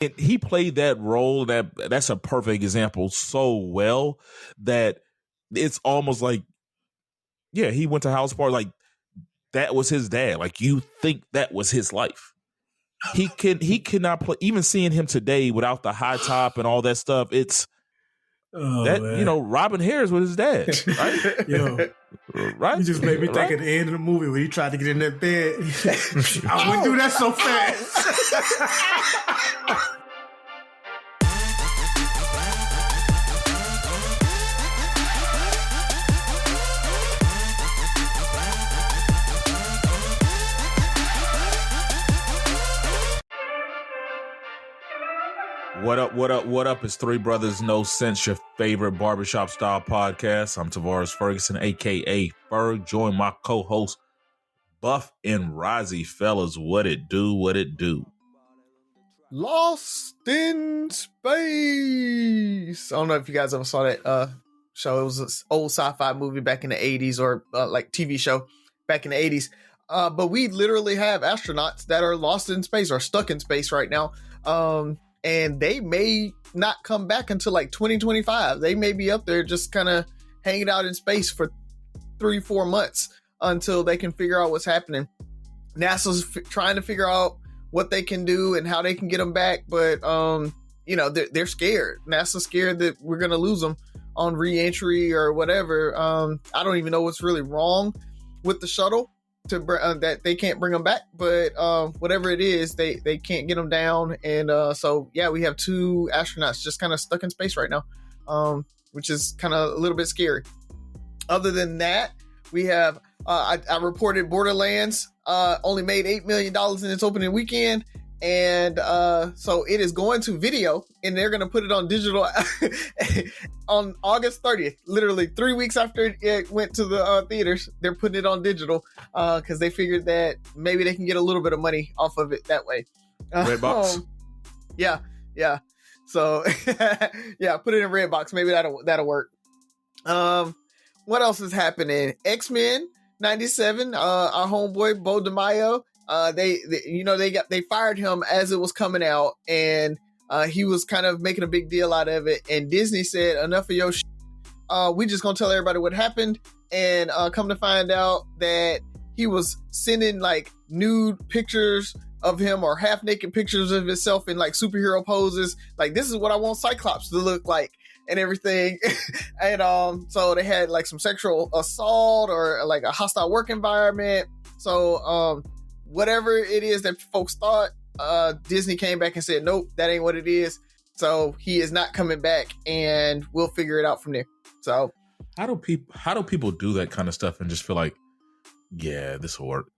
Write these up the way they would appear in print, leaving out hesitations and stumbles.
he played that role. That's a perfect example so well that it's almost like, yeah, he went to house party. Like that was his dad. Like you think that was his life. He cannot play. Even seeing him today without the high top and all that stuff, it's man. Robin Harris was his dad, right? Yo, right? You just made me think at the end of the movie when he tried to get in that bed. I went through that so fast. What up? It's Three Brothers No Sense, your favorite barbershop style podcast. I'm Tavares Ferguson, aka Ferg. Join my co-host Buff and Rozzy. Fellas, what it do? Lost in Space. I don't know if you guys ever saw that show. It was an old sci-fi movie back in the 80s, or like TV show back in the 80s. But we literally have astronauts that are lost in space or stuck in space right now. And they may not come back until like 2025. They may be up there just kind of hanging out in space for 3-4 months until they can figure out what's happening. NASA's trying to figure out what they can do and how they can get them back. But, they're scared. NASA's scared that we're going to lose them on re-entry or whatever. I don't even know what's really wrong with the shuttle that they can't bring them back, but whatever it is, they can't get them down. And so we have 2 astronauts just kind of stuck in space right now, which is kind of a little bit scary. Other than that, we have I reported Borderlands only made $8 million in its opening weekend, and so it is going to video, and they're going to put it on digital on August 30th, literally 3 weeks after it went to the theaters. They're putting it on digital because they figured that maybe they can get a little bit of money off of it that way. Redbox. Yeah. So put it in Redbox. Maybe that'll work. What else is happening? X-Men 97. Our homeboy Bo DeMaio. They fired him as it was coming out, and he was kind of making a big deal out of it. And Disney said, enough of your shit. We just gonna tell everybody what happened. And come to find out that he was sending like nude pictures of him or half naked pictures of himself in like superhero poses. Like, this is what I want Cyclops to look like and everything. And so they had like some sexual assault or like a hostile work environment. So whatever it is that folks thought, Disney came back and said, nope, that ain't what it is. So he is not coming back, and we'll figure it out from there. So how do people do that kind of stuff and just feel like, yeah, this will work?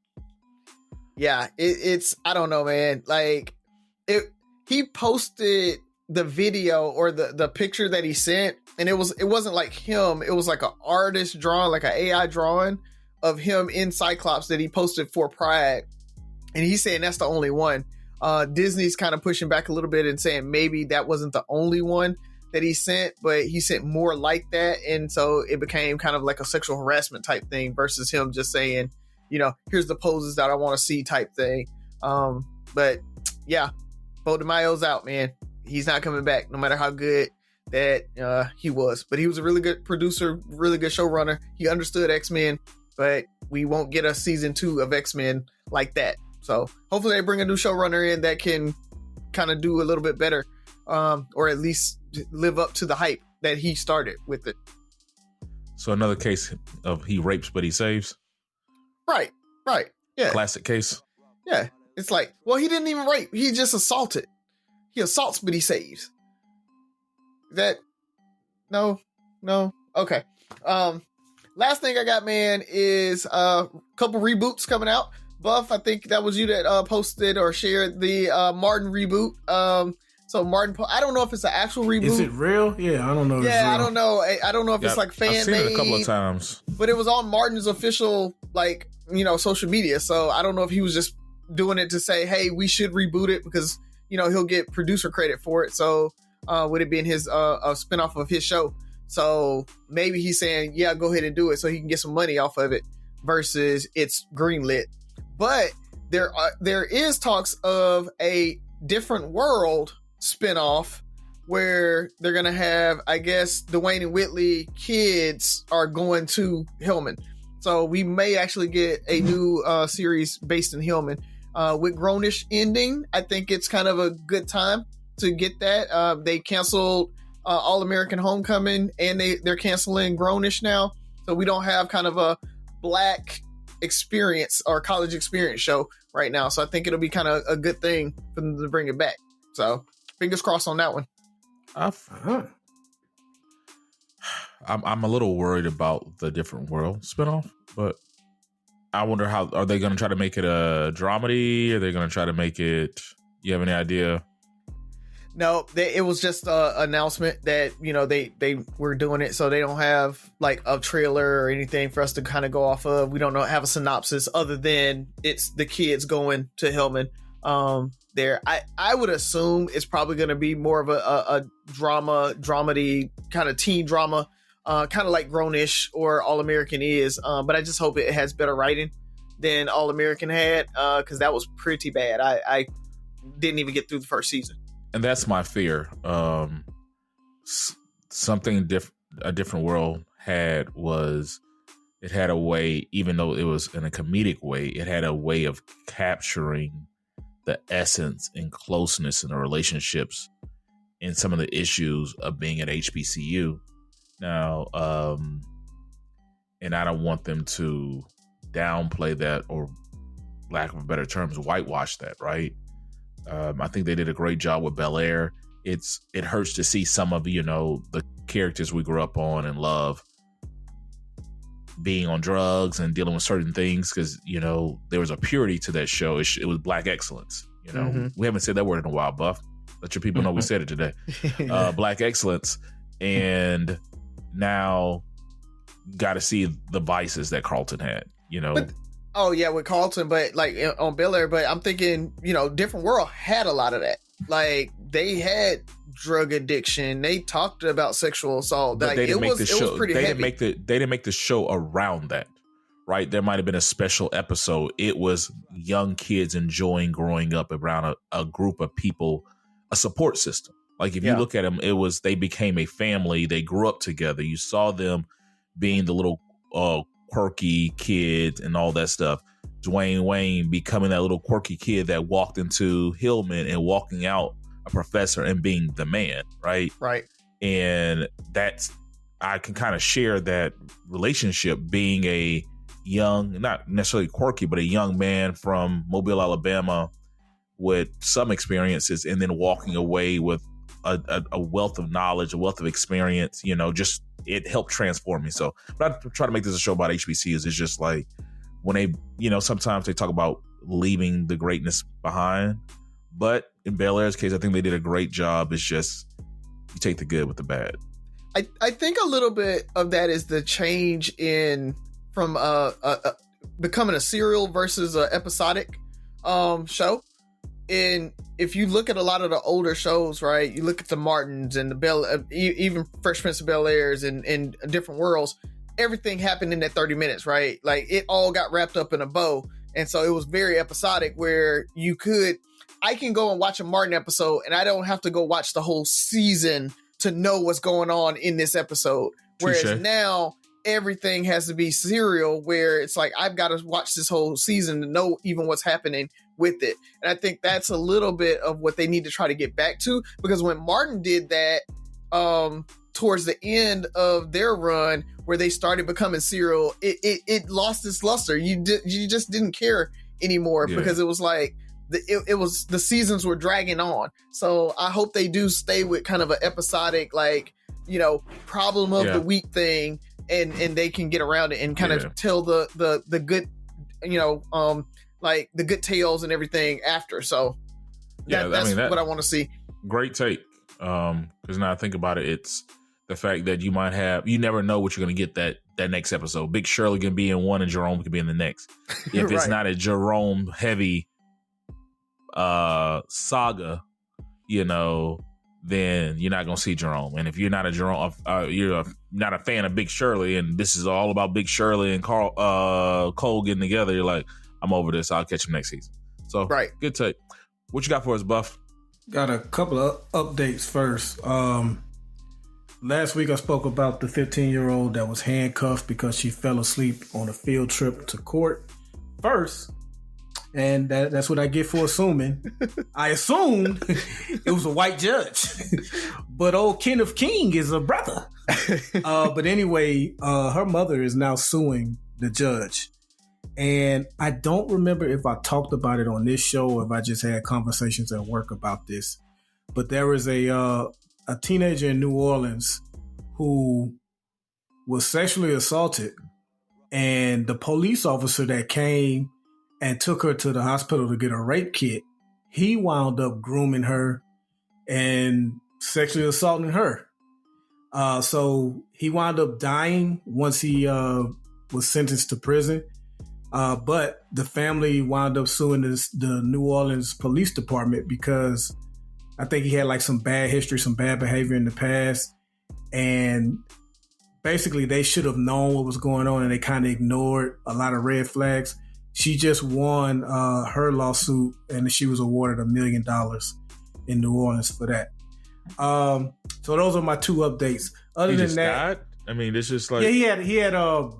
Yeah, it's I don't know, man. Like he posted the video or the picture that he sent, and it wasn't like him. It was like an artist drawing, like an AI drawing of him in Cyclops that he posted for Pride. And he's saying that's the only one. Disney's kind of pushing back a little bit and saying maybe that wasn't the only one that he sent, but he sent more like that. And so it became kind of like a sexual harassment type thing versus him just saying, here's the poses that I want to see type thing. But yeah, Bo DeMaio's out, man. He's not coming back, no matter how good that he was. But he was a really good producer, really good showrunner. He understood X-Men, but we won't get a season 2 of X-Men like that. So hopefully they bring a new showrunner in that can kind of do a little bit better, or at least live up to the hype that he started with it. So another case of he rapes but he saves. Right. Yeah. Classic case. Yeah. It's like, well, he didn't even rape. He just assaulted. He assaults but he saves. No. Okay. Last thing I got, man, is a couple reboots coming out. Buff, I think that was you that posted or shared the Martin reboot. So Martin, I don't know if it's an actual reboot. Is it real? Yeah, I don't know. Yeah, I don't know. I don't know if it's like fan made. I've seen it a couple of times, but it was on Martin's official, social media. So I don't know if he was just doing it to say, hey, we should reboot it because he'll get producer credit for it. So would it be in his a spinoff of his show? So maybe he's saying, yeah, go ahead and do it so he can get some money off of it versus it's greenlit. But there is talks of a different world spinoff where they're gonna have, I guess, Dwayne and Whitley kids are going to Hillman. So we may actually get a new series based in Hillman. With Grownish ending, I think it's kind of a good time to get that. They canceled All American Homecoming, and they're canceling Grownish now. So we don't have kind of a black experience or college experience show right now. So I think it'll be kind of a good thing for them to bring it back. So fingers crossed on that one. I'm a little worried about the Different World spinoff, but I wonder how are they going to try to make it a dramedy? Are they going to try to make it? You have any idea? No, it was just an announcement that, you know, they were doing it, so they don't have like a trailer or anything for us to kind of go off of. We don't have a synopsis other than it's the kids going to Hillman. There, I would assume it's probably going to be more of a dramedy kind of teen drama, kind of like Grownish or All American is. But I just hope it has better writing than All American had, because that was pretty bad. I didn't even get through the first season. And that's my fear. Something a Different World had a way, even though it was in a comedic way, it had a way of capturing the essence and closeness in the relationships and some of the issues of being at HBCU. Now, and I don't want them to downplay that or, lack of better terms, whitewash that, right? I think they did a great job with Bel Air. It hurts to see some of, you know, the characters we grew up on and love being on drugs and dealing with certain things, because, you know, there was a purity to that show. It was black excellence. You know, we haven't said that word in a while, Buff. Let your people know we said it today. Black excellence. And now got to see the vices that Carlton had, you know. With Carlton, but like on Bel Air, but I'm thinking, you know, Different World had a lot of that. Like they had drug addiction. They talked about sexual assault. But like, they didn't it was pretty heavy. They didn't make the show around that, right? There might have been a special episode. It was young kids enjoying growing up around a group of people, a support system. Like if you look at them, they became a family. They grew up together. You saw them being the little quirky kids and all that stuff. Dwayne Wayne becoming that little quirky kid that walked into Hillman and walking out a professor and being the man, right? Right. And I can kind of share that relationship, being a young, not necessarily quirky, but a young man from Mobile, Alabama with some experiences, and then walking away with a wealth of knowledge, a wealth of experience, you know, just it helped transform me. So, but I try to make this a show about HBCUs. It's just like when they, you know, sometimes they talk about leaving the greatness behind, but in Bel Air's case, I think they did a great job. It's just you take the good with the bad. I think a little bit of that is the change from becoming a serial versus an episodic show. And if you look at a lot of the older shows, right, you look at the Martins and the even Fresh Prince of Bel Airs and Different Worlds, everything happened in that 30 minutes, right? Like it all got wrapped up in a bow. And so it was very episodic where I can go and watch a Martin episode and I don't have to go watch the whole season to know what's going on in this episode. Whereas now everything has to be serial, where it's like, I've got to watch this whole season to know even what's happening with it. And I think that's a little bit of what they need to try to get back to, because when Martin did that, towards the end of their run where they started becoming serial, it lost its luster. You just didn't care anymore because it was like, it was the seasons were dragging on. So I hope they do stay with kind of an episodic, like, you know, problem of the week thing, and they can get around it and kind of tell the good, you know, like the good tales and everything after. So that's what I want to see. Great take. Because now I think about it, it's the fact that you never know what you're going to get that next episode. Big Shirley can be in one and Jerome can be in the next. If it's not a Jerome heavy saga, you know, then you're not gonna see Jerome. And if you're not a Jerome, you're not a fan of Big Shirley, and this is all about Big Shirley and Cole getting together, you're like, I'm over this. I'll catch him next season. So good take. What you got for us, Buff? Got a couple of updates first. Last week I spoke about the 15-year-old that was handcuffed because she fell asleep on a field trip to court first. And that's what I get for assuming. I assumed it was a white judge. But old Kenneth King is a brother. But anyway, her mother is now suing the judge. And I don't remember if I talked about it on this show or if I just had conversations at work about this. But there was a teenager in New Orleans who was sexually assaulted. And the police officer that came and took her to the hospital to get a rape kit, he wound up grooming her and sexually assaulting her. So he wound up dying once he was sentenced to prison. But the family wound up suing the New Orleans Police Department because I think he had like some bad history, some bad behavior in the past. And basically they should have known what was going on and they kind of ignored a lot of red flags. She just won her lawsuit and she was awarded $1 million in New Orleans for that. So those are my two updates. Other than that, died? I mean, it's just like he had I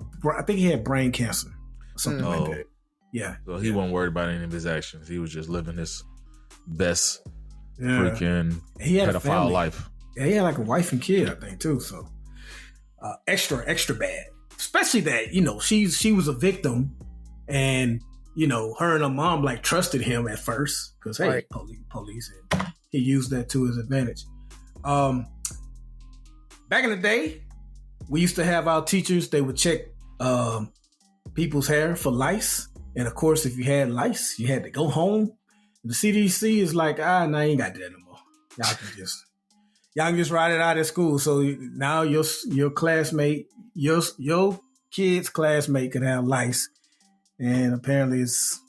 think he had brain cancer. Something like that. Yeah. So he wasn't worried about any of his actions. He was just living his best freaking pedophile life. Yeah, he had like a wife and kid, I think, too. So extra bad. Especially that, she was a victim and, her and her mom like trusted him at first because, hey, right. police. And he used that to his advantage. Back in the day, we used to have our teachers, they would check people's hair for lice. And of course, if you had lice, you had to go home. The CDC is like, nah, you ain't got that no more. Y'all can just ride it out at school. So now your classmate, your kid's classmate could have lice. And apparently it's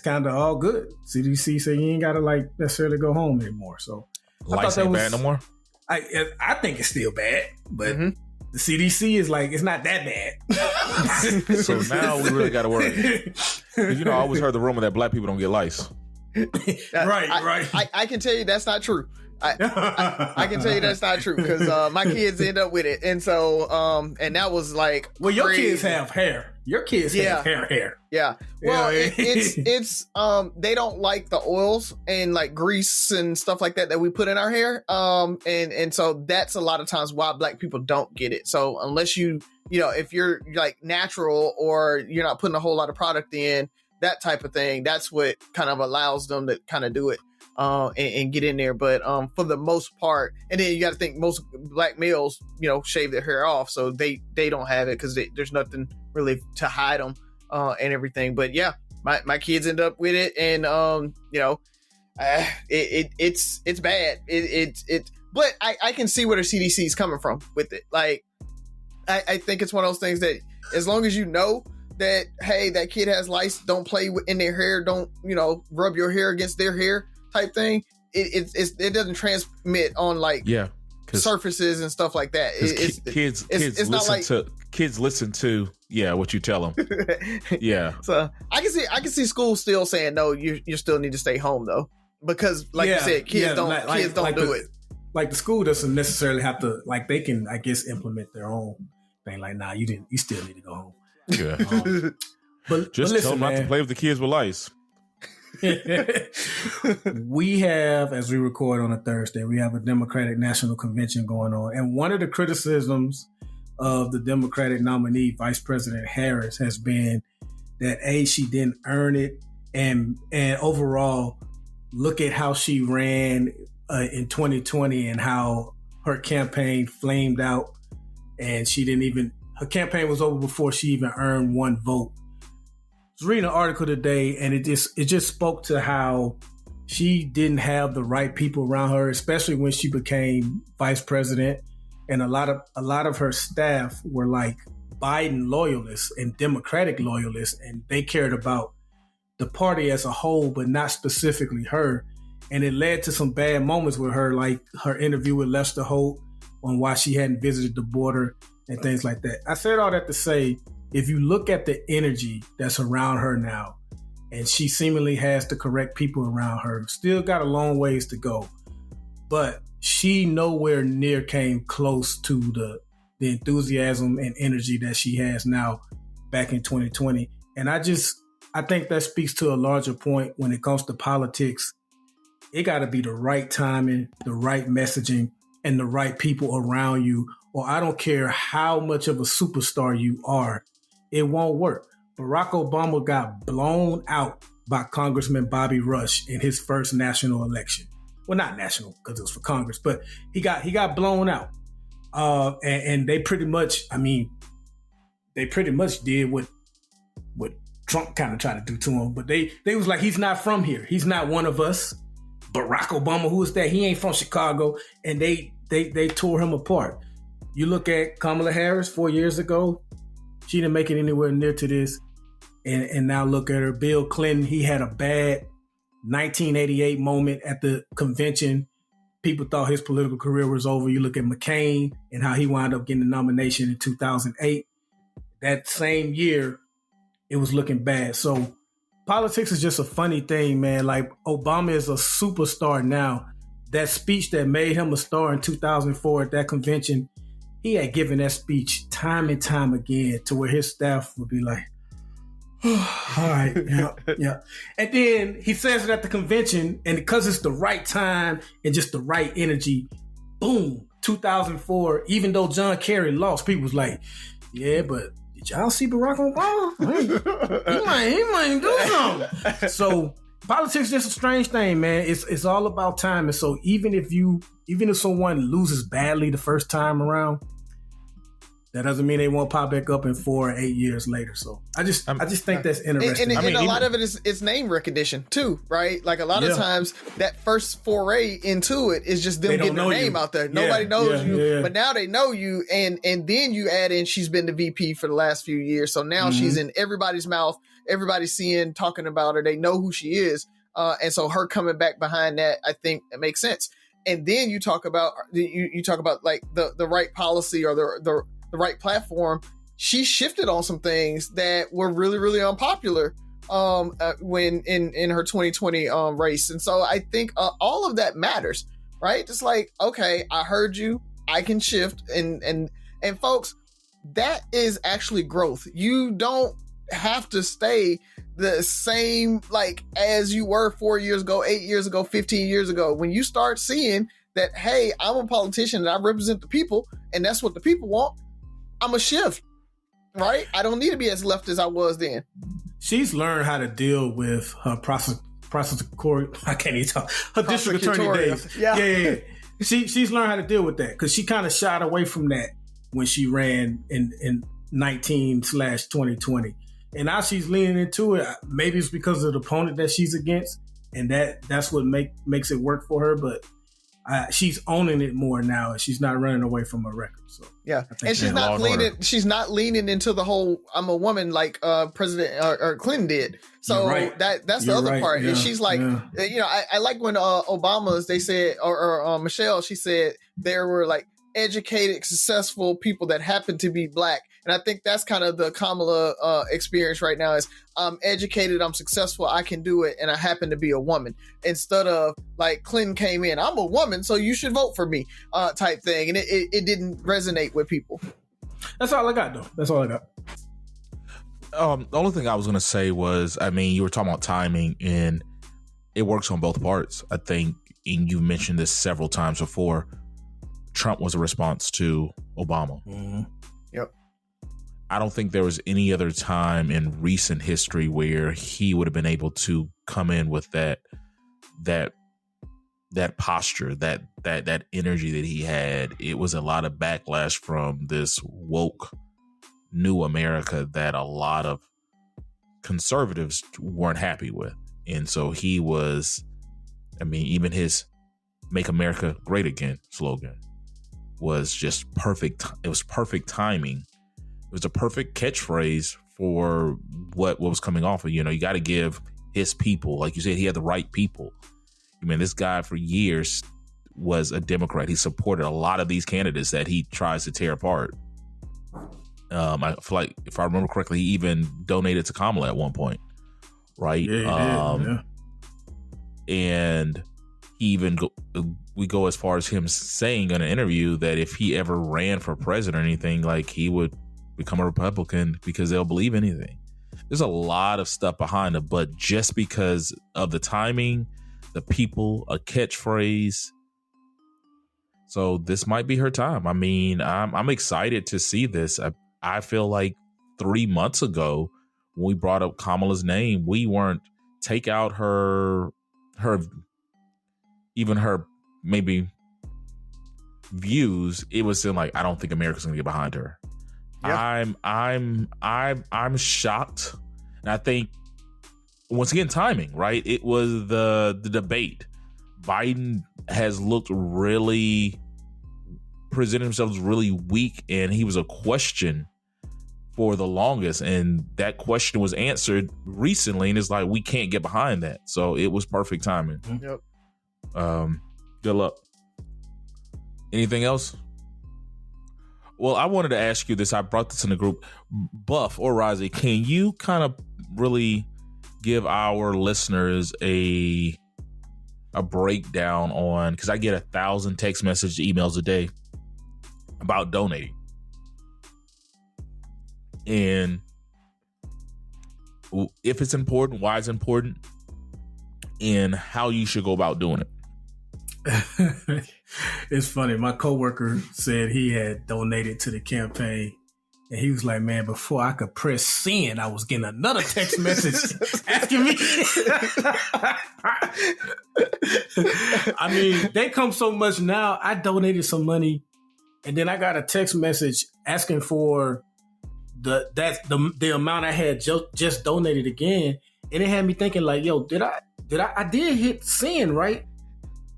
kind of all good. CDC say you ain't got to like necessarily go home anymore. So lice ain't bad no more? I think it's still bad, but the CDC is like, it's not that bad. So now we really got to worry. I always heard the rumor that black people don't get lice. Right. I can tell you that's not true. I can tell you that's not true because my kids end up with it, and so and that was like, well, your kids have hair. Your kids have hair. Yeah. Well, it's they don't like the oils and like grease and stuff like that we put in our hair. And so that's a lot of times why black people don't get it. So unless if you're like natural or you're not putting a whole lot of product in, that type of thing, that's what kind of allows them to kind of do it. And get in there, but for the most part, and then you got to think most black males, shave their hair off, so they don't have it because there's nothing really to hide them and everything. But yeah, my kids end up with it, and it's bad. But I can see where the CDC is coming from with it. Like I think it's one of those things that as long as you know that, hey, that kid has lice, don't play in their hair, don't rub your hair against their hair type thing, it doesn't transmit on like surfaces and stuff like that. Kids listen to what you tell them. Yeah. So I can see school still saying no, you still need to stay home though, because like you said, kids don't do it. Like the school doesn't necessarily have to, like they can, I guess, implement their own thing. Like, nah, you still need to go home. Yeah. But listen, tell them not to play with the kids with lice. We have, as we record on a Thursday, we have a Democratic National Convention going on. And one of the criticisms of the Democratic nominee, Vice President Harris, has been that she didn't earn it. And overall, look at how she ran in 2020 and how her campaign flamed out. And her campaign was over before she even earned one vote. I was reading an article today, and it just spoke to how she didn't have the right people around her, especially when she became vice president. And a lot of her staff were like Biden loyalists and Democratic loyalists, and they cared about the party as a whole, but not specifically her. And it led to some bad moments with her, like her interview with Lester Holt on why she hadn't visited the border and things like that. I said all that to say, if you look at the energy that's around her now, and she seemingly has the correct people around her, still got a long ways to go. but she nowhere near came close to the enthusiasm and energy that she has now back in 2020. And I think that speaks to a larger point when it comes to politics. It got to be the right timing, the right messaging, and the right people around you, or I don't care how much of a superstar you are, it won't work. Barack Obama got blown out by Congressman Bobby Rush in his first national election. Well, not national because it was for Congress, but he got blown out. And they pretty much did what Trump kind of tried to do to him. But they was like, he's not from here. He's not one of us. Barack Obama, who is that? He ain't from Chicago. And they tore him apart. You look at Kamala Harris 4 years ago, she didn't make it anywhere near to this. And now look at her. Bill Clinton, he had a bad 1988 moment at the convention. People thought his political career was over. You look at McCain and how he wound up getting the nomination in 2008. That same year, it was looking bad. So politics is just a funny thing, man. Like, Obama is a superstar now. That speech that made him a star in 2004 at that convention, he had given that speech time and time again to where his staff would be like, oh, all right, yeah. And then he says it at the convention, and because it's the right time and just the right energy, boom, 2004, even though John Kerry lost, people was like, yeah, but did y'all see Barack Obama? He might do something. So politics is just a strange thing, man. It's all about time. And so even if someone loses badly the first time around, that doesn't mean they won't pop back up in 4 or 8 years later. So I just think that's interesting. And a lot of it is name recognition too, right? Like a lot of times that first foray into it is just them getting their name out there. Nobody knows you, but now they know you. And then you add in, she's been the VP for the last few years. So now she's in everybody's mouth. Everybody's talking about her. They know who she is. And so her coming back behind that, I think it makes sense. And then you talk about, like the right policy or the right platform. She shifted on some things that were really, really unpopular when in her 2020 race. And so I think all of that matters, right? Just like, okay, I heard you, I can shift. And folks, that is actually growth. You don't have to stay the same like as you were 4 years ago, 8 years ago, 15 years ago. When you start seeing that, hey, I'm a politician and I represent the people and that's what the people want, I'm a shift, right? I don't need to be as left as I was then. She's learned how to deal with her I can't even talk. Her district attorney days. Yeah. She's learned how to deal with that because she kind of shied away from that when she ran in 19/2020. And now she's leaning into it. Maybe it's because of the opponent that she's against, and that's what makes it work for her. But she's owning it more now, and she's not running away from her record. So yeah, and she's not leaning. She's not leaning into the whole "I'm a woman" like President or Clinton did. So that's the other part. And she's like, I like when Obama's they said or Michelle, she said there were like educated, successful people that happen to be black. And I think that's kind of the Kamala experience right now is I'm educated, I'm successful, I can do it, and I happen to be a woman. Instead of like Clinton came in, I'm a woman, so you should vote for me type thing. And it didn't resonate with people. That's all I got, though. That's all I got. The only thing I was going to say was, I mean, you were talking about timing, and it works on both parts. I think, and you mentioned this several times before, Trump was a response to Obama. Mm-hmm. Yep. I don't think there was any other time in recent history where he would have been able to come in with that posture, that energy that he had. It was a lot of backlash from this woke new America that a lot of conservatives weren't happy with. And so he was, I mean, even his "Make America Great Again" slogan was just perfect. It was perfect timing. It was a perfect catchphrase for what was coming off of. You know, you got to give his people, like you said, he had the right people. I mean, this guy for years was a Democrat. He supported a lot of these candidates that he tries to tear apart. I feel like, if I remember correctly, he even donated to Kamala at one point, right? Yeah, he did. And he even we go as far as him saying in an interview that if he ever ran for president or anything, like he would become a Republican because they'll believe anything. There's a lot of stuff behind it, but just because of the timing, the people, a catchphrase. So this might be her time. I mean, I'm excited to see this. I feel like 3 months ago when we brought up Kamala's name, we weren't take out her maybe views. It was still like, I don't think America's gonna get behind her. Yep. I'm shocked. And I think once again, timing, right? It was the debate. Biden has looked really presented himself as really weak, and he was a question for the longest, and that question was answered recently, and it's like we can't get behind that. So it was perfect timing. Yep. Good luck. Anything else? Well, I wanted to ask you this. I brought this in the group. Buff or Rozzy, can you kind of really give our listeners a breakdown on, because I get 1,000 text messages, emails a day about donating, and if it's important, why it's important, and how you should go about doing it. It's funny. My coworker said he had donated to the campaign, and he was like, man, before I could press send, I was getting another text message asking me. I mean, they come so much now. I donated some money, and then I got a text message asking for the amount I had just donated again, and it had me thinking like, yo, I did hit send, right?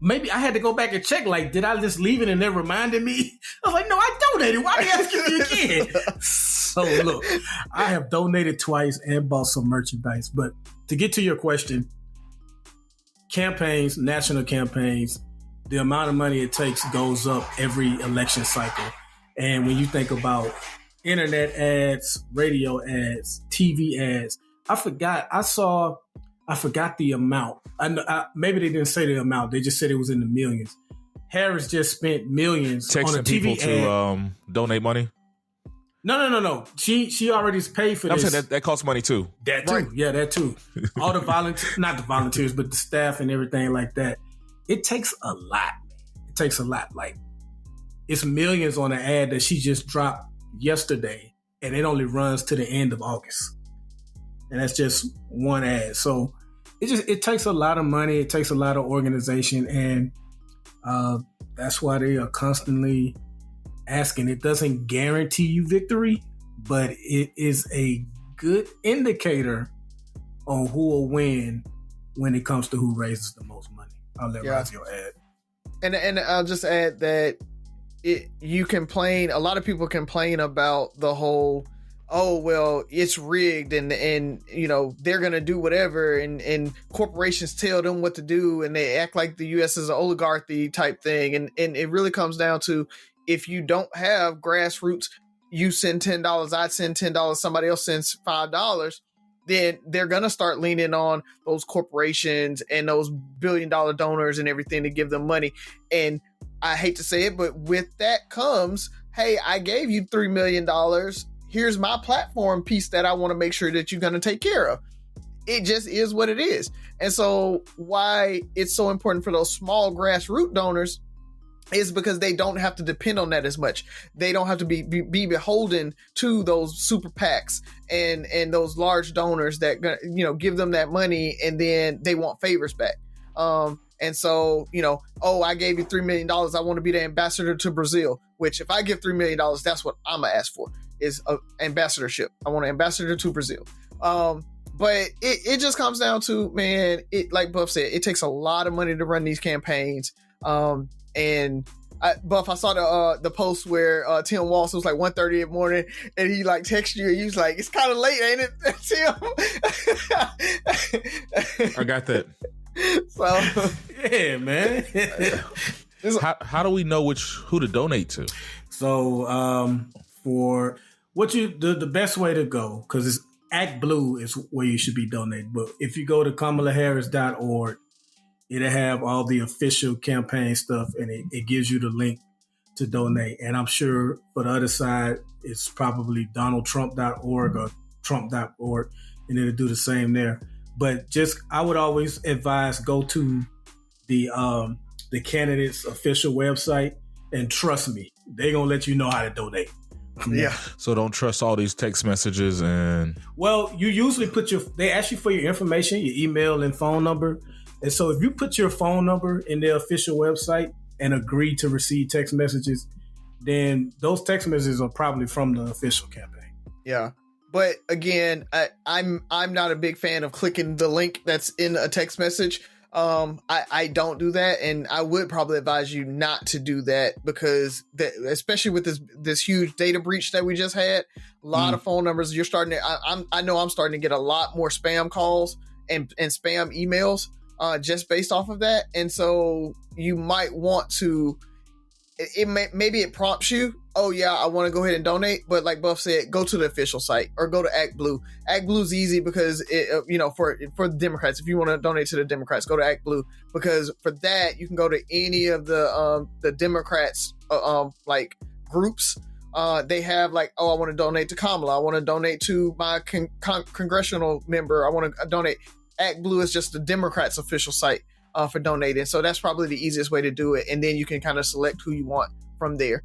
Maybe I had to go back and check, like, did I just leave it and it reminded me? I was like, no, I donated. Why are you asking me again? So look, I have donated twice and bought some merchandise. But to get to your question, campaigns, national campaigns, the amount of money it takes goes up every election cycle. And when you think about internet ads, radio ads, TV ads, I forgot the amount. Maybe they didn't say the amount. They just said it was in the millions. Harris just spent millions texting on a TV people to donate money. No. She already paid for this. I'm saying that costs money too. That too. Right. Yeah, that too. All the volunteers, not the volunteers, but the staff and everything like that. It takes a lot. It takes a lot. Like, it's millions on an ad that she just dropped yesterday, and it only runs to the end of August. And that's just one ad. So it takes a lot of money. It takes a lot of organization. And that's why they are constantly asking. It doesn't guarantee you victory, but it is a good indicator on who will win when it comes to who raises the most money. I'll let Rozzy add. And I'll just add that a lot of people complain about the whole, oh, well, it's rigged and you know, they're going to do whatever and corporations tell them what to do and they act like the U.S. is an oligarchy type thing. And it really comes down to, if you don't have grassroots, you send $10, I send $10, somebody else sends $5, then they're going to start leaning on those corporations and those billion-dollar donors and everything to give them money. And I hate to say it, but with that comes, hey, I gave you $3 million. Here's my platform piece that I want to make sure that you're going to take care of. It just is what it is. And so why it's so important for those small grassroots donors is because they don't have to depend on that as much. They don't have to be beholden to those super PACs and those large donors that, you know, give them that money and then they want favors back. And so, you know, oh, I gave you $3 million. I want to be the ambassador to Brazil, which if I give $3 million, that's what I'm going to ask for, is an ambassadorship. I want an ambassador to Brazil. But it just comes down to, man, it, like Buff said, it takes a lot of money to run these campaigns. And Buff, I saw the post where Tim Walz was like 1:30 in the morning, and he like texted you, and he was like, "It's kind of late, ain't it, Tim?" I got that. So yeah, man. How do we know who to donate to? So for what the best way to go, because it's ActBlue is where you should be donating. But if you go to KamalaHarris.org, it'll have all the official campaign stuff, and it gives you the link to donate. And I'm sure for the other side, it's probably DonaldTrump.org or Trump.org, and it'll do the same there. But I would always advise go to the candidate's official website, and trust me, they're gonna let you know how to donate. Yeah. So don't trust all these text messages and. Well, you usually they ask you for your information, your email and phone number. And so if you put your phone number in their official website and agree to receive text messages, then those text messages are probably from the official campaign. Yeah. But again, I'm not a big fan of clicking the link that's in a text message. I don't do that, and I would probably advise you not to do that, because especially with this huge data breach that we just had, a lot of phone numbers. You're starting to. I know I'm starting to get a lot more spam calls and spam emails just based off of that, and so you might want to. Maybe it prompts you. Oh yeah, I want to go ahead and donate, but like Buff said, go to the official site or go to ActBlue. ActBlue is easy because for the Democrats, if you want to donate to the Democrats, go to ActBlue, because for that you can go to any of the Democrats like groups. They have like, oh, I want to donate to Kamala. I want to donate to my congressional member. I want to donate. ActBlue is just the Democrats' official site for donating. So that's probably the easiest way to do it. And then you can kind of select who you want from there.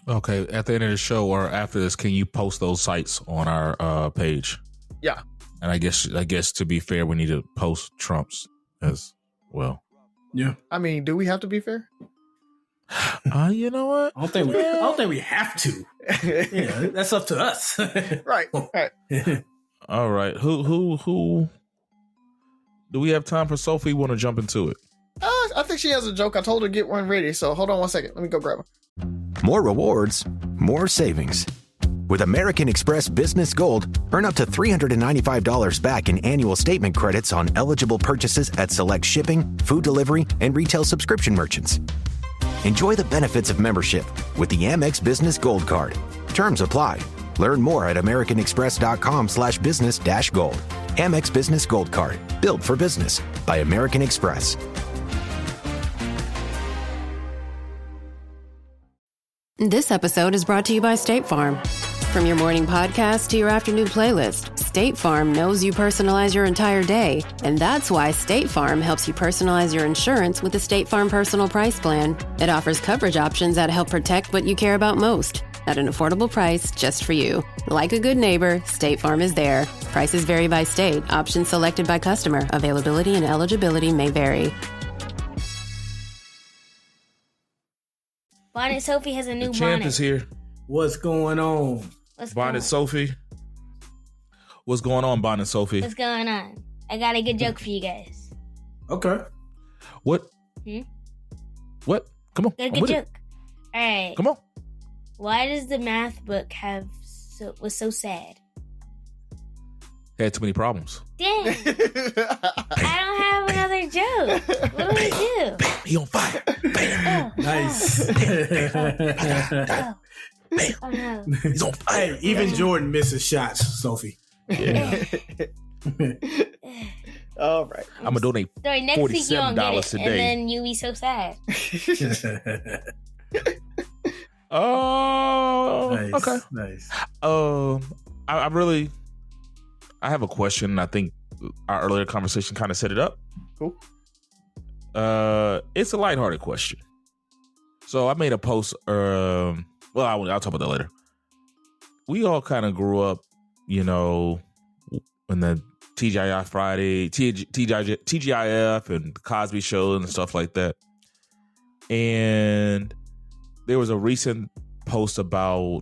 Okay. At the end of the show or after this, can you post those sites on our page? Yeah. And I guess to be fair, we need to post Trump's as well. Yeah. I mean, do we have to be fair? You know what? I don't think we have to. Yeah, that's up to us. Right. All right. Who do we have time for? Sophie, want to jump into it? I think she has a joke. I told her to get one ready. So hold on one second. Let me go grab her. More rewards, more savings. With American Express Business Gold, earn up to $395 back in annual statement credits on eligible purchases at select shipping, food delivery, and retail subscription merchants. Enjoy the benefits of membership with the Amex Business Gold Card. Terms apply. Learn more at americanexpress.com/business-gold. Amex Business Gold Card. Built for business by American Express. This episode is brought to you by State Farm. From your morning podcast to your afternoon playlist, State Farm knows you personalize your entire day. And that's why State Farm helps you personalize your insurance with the State Farm Personal Price Plan. It offers coverage options that help protect what you care about most at an affordable price just for you. Like a good neighbor, State Farm is there. Prices vary by state. Options selected by customer. Availability and eligibility may vary. Bonnet Sophie has a new The champ bonnet. is here. What's going on? Bonnet Sophie. What's going on, Bonnet Sophie? What's going on? I got a good joke for you guys. Okay. What? What? Come on. Got a I'm good with joke. it. All right. Come on. Why does the math book was so sad? Had too many problems. Dang. I don't have another joke. What do I do? He on fire. Bam. Nice. Bam. Oh no. He's on fire. Hey, even Jordan misses shots, Sophie. Yeah. All right. I'm gonna donate Sorry, next week you won't get $47 it, today. and then you'll be so sad. Oh, Nice, okay. Nice. I have a question. I think our earlier conversation kind of set it up. Cool. It's a lighthearted question. So I made a post. I'll talk about that later. We all kind of grew up, in the TGIF Friday, TGIF and the Cosby Show and stuff like that. And there was a recent post about,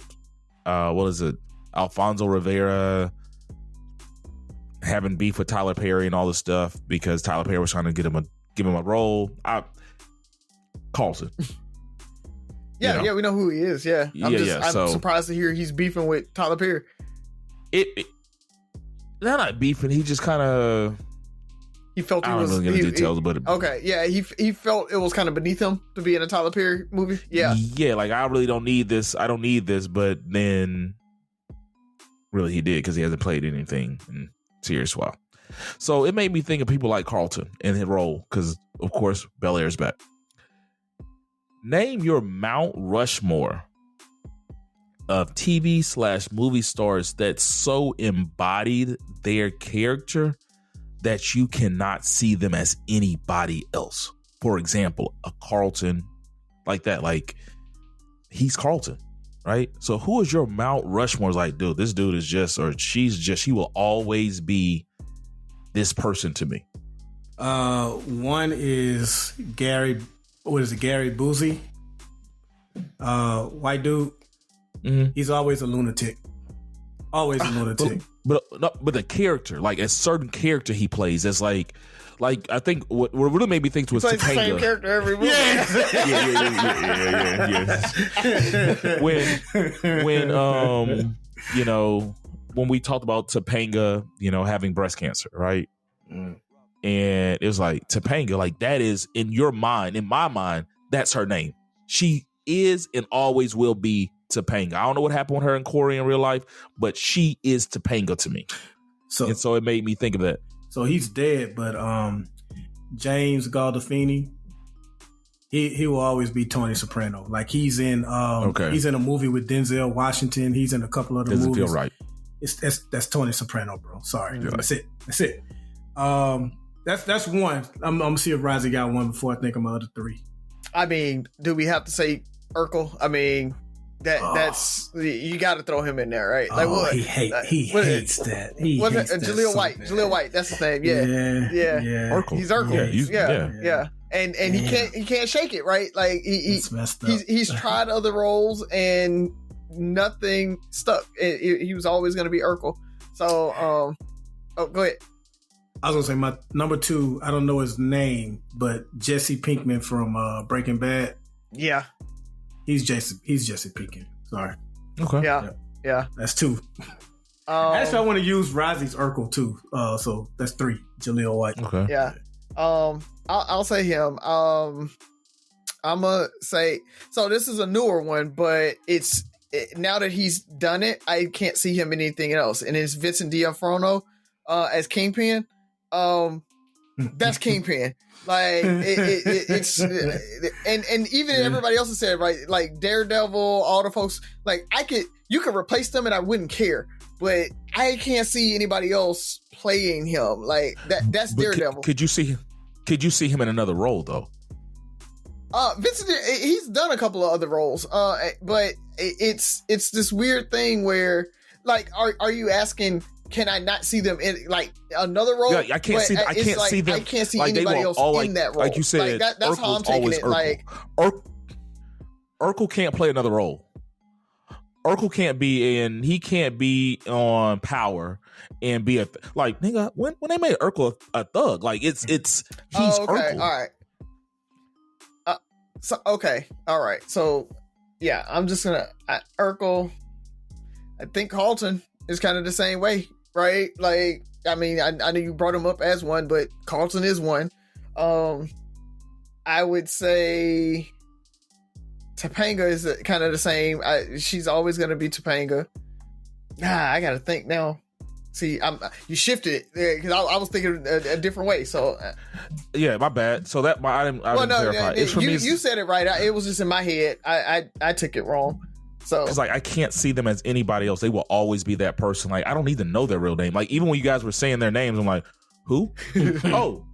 Alfonso Rivera having beef with Tyler Perry and all this stuff because Tyler Perry was trying to give him a role. Carlson. Yeah, we know who he is. Yeah. I'm surprised to hear he's beefing with Tyler Perry. They're not beefing. He just kind of. He felt he I was. don't know the details, but Okay, yeah, he felt it was kind of beneath him to be in a Tyler Perry movie. Yeah, like I really don't need this. I don't need this, but then really he did because he hasn't played anything in serious while. So it made me think of people like Carlton in his role because, of course, Bel-Air's back. Name your Mount Rushmore of TV/movie stars that so embodied their character that you cannot see them as anybody else. For example, a Carlton like that, like he's Carlton, right? So who is your Mount Rushmore? Like, dude, this dude is just, or she's just, she will always be this person to me. One is Gary Busey, white dude. Mm-hmm. He's always a lunatic. Always a lunatic. But the character, like a certain character he plays, as like I think what really made me think was He plays the same Topanga. character every movie. Yeah. When we talked about Topanga, having breast cancer, right? And it was like Topanga, like that is in your mind, in my mind, that's her name. She is and always will be Topanga. I don't know what happened with her and Corey in real life, but she is Topanga to me. So it made me think of that. So he's dead, but James Gandolfini, he will always be Tony Soprano. Like he's in he's in a movie with Denzel Washington. He's in a couple other Doesn't movies. feel right. That's Tony Soprano, bro. Sorry, Yeah. That's it. That's one. I'm gonna see if Rozzy got one before I think of my other three. I mean, do we have to say Urkel? I mean, that's you got to throw him in there, right? Like what? He hates that. He hates that Jaleel so White. bad. Jaleel White. That's his name. Yeah. Urkel. He's Urkel. Yeah. And he can't shake it, right? Like It's messed up. he's tried other roles and nothing stuck. He was always going to be Urkel. So, go ahead. I was gonna say my number two. I don't know his name, but Jesse Pinkman from Breaking Bad. Yeah. He's Jesse Pinkman. Sorry. Okay. Yeah. That's two. Actually, I want to use Rozzy's Urkel too. So that's three. Jaleel White. Okay. Yeah. I'll say him. I'm gonna say, so this is a newer one, but now that he's done it, I can't see him in anything else. And it's Vincent D'Onofrio as Kingpin. That's Kingpin. Like it's and even everybody else has said, right? Like Daredevil, all the folks. Like you could replace them and I wouldn't care, but I can't see anybody else playing him like that. That's But Daredevil. Could you see him in another role though? Vincent, he's done a couple of other roles, but it's this weird thing where, like, are you asking? Can I not see them in like another role? Yeah, I can't see. I can't see them. I can't see like, anybody else in that role. Like you said, like that's how I'm taking it. Urkel. Like Urkel can't play another role. Urkel can't be in. He can't be on Power and be like nigga. When they made Urkel a thug, like he's Urkel. All right. All right. So yeah, I'm just gonna Urkel. I think Carlton is kind of the same way, right? Like, I mean, I know you brought him up as one, but Carlton is one. I would say Topanga is kind of the same. She's always going to be Topanga. I got to think now. See, you shifted it because I was thinking a different way. So, yeah, my bad. So that I didn't clarify. You said it right. It was just in my head. I took it wrong. So it's like I can't see them as anybody else. They will always be that person. Like I don't even know their real name. Like even when you guys were saying their names, I'm like, who? Oh,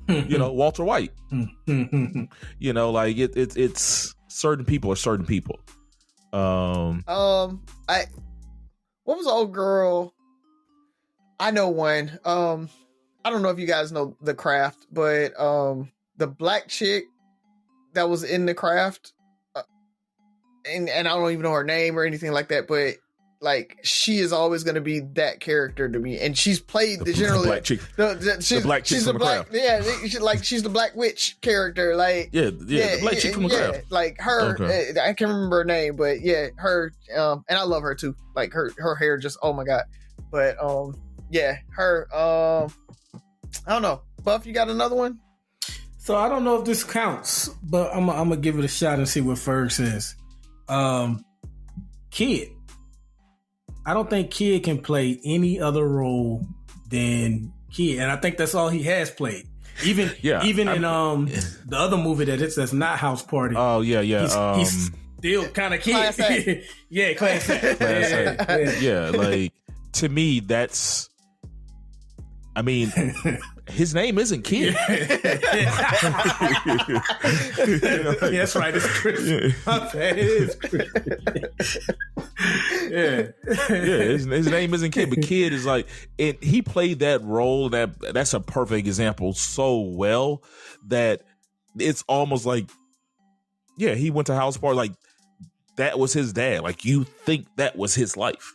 Walter White. Like it's certain people are certain people. What was the old girl? I know one. I don't know if you guys know The Craft, but the black chick that was in The Craft. And I don't even know her name or anything like that, but like she is always going to be that character to me, and she's played the black chick. The black chick from The Craft. Yeah, she's the Black Witch character. Like the black chick from The Craft. Like her, okay. I can't remember her name, but yeah, her. And I love her too. Like her hair, just oh my god. But yeah, her. I don't know. Buff, you got another one? So I don't know if this counts, but I'm gonna give it a shot and see what Ferg says. Kid. I don't think Kid can play any other role than Kid, and I think that's all he has played. Even in the other movie that's not House Party. Oh yeah. He's still kind of Kid. Yeah, Class A. Yeah, like to me, that's. I mean, his name isn't Kid. That's right. It's Chris. My bad. It is Chris. His name isn't Kid, but Kid is like, he played that role. That's a perfect example so well that it's almost like, yeah, he went to House Party. Like that was his dad. Like you think that was his life.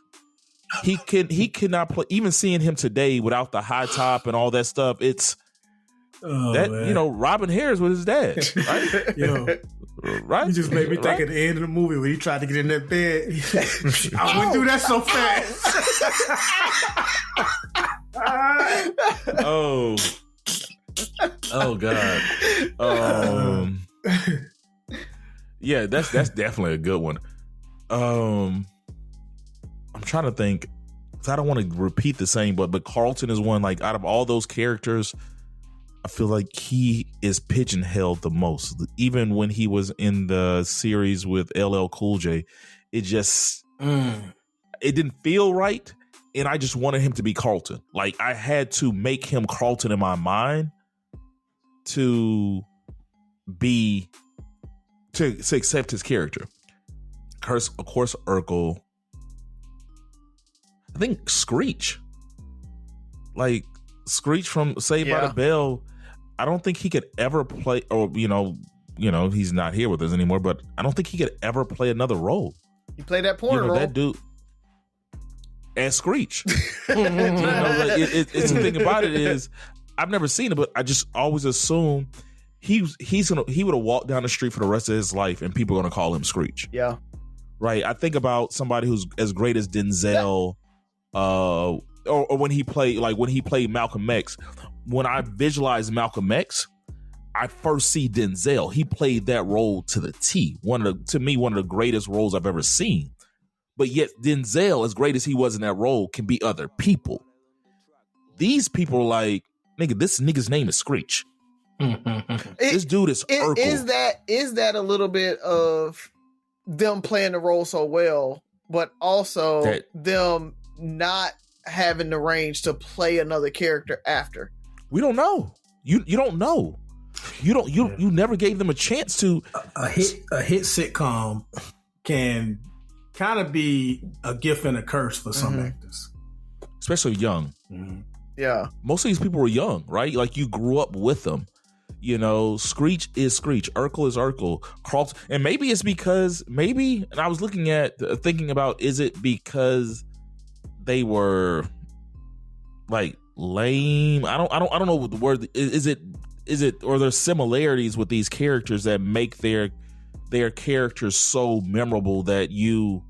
He cannot play. Even seeing him today without the high top and all that stuff, it's man. Robin Harris was his dad, right? Right? You just made me think at the end of the movie when he tried to get in that bed. I wouldn't do that so fast. Oh God. Yeah, that's definitely a good one. I'm trying to think, because I don't want to repeat the same, but Carlton is one, like out of all those characters, I feel like he is pigeon-held the most. Even when he was in the series with LL Cool J, it just it didn't feel right, and I just wanted him to be Carlton. Like I had to make him Carlton in my mind to accept his character. Of course, Urkel. I think Screech. Like Screech from Saved by the Bell. I don't think he could ever play, or he's not here with us anymore, but I don't think he could ever play another role. He played that porn role. That dude. And Screech. It's the thing about it is, I've never seen it, but I just always assume he would have walked down the street for the rest of his life, and people are gonna call him Screech. Yeah. Right. I think about somebody who's as great as Denzel, or when he played Malcolm X. When I visualize Malcolm X, I first see Denzel. He played that role to the T. One of the greatest roles I've ever seen. But yet Denzel, as great as he was in that role, can be other people. These people are like, nigga, this nigga's name is Screech. This dude is Urkel. Is that a little bit of them playing the role so well, but also them not having the range to play another character after? We don't know. You don't know. You never gave them a chance to. A hit sitcom can kind of be a gift and a curse for some actors, especially young. Mm-hmm. Yeah, most of these people were young, right? Like you grew up with them. Screech is Screech, Urkel is Urkel, Carlton, and maybe it's because and I was thinking about, is it because they were like lame? I don't know what the word is. Is it or there's similarities with these characters that make their characters so memorable that you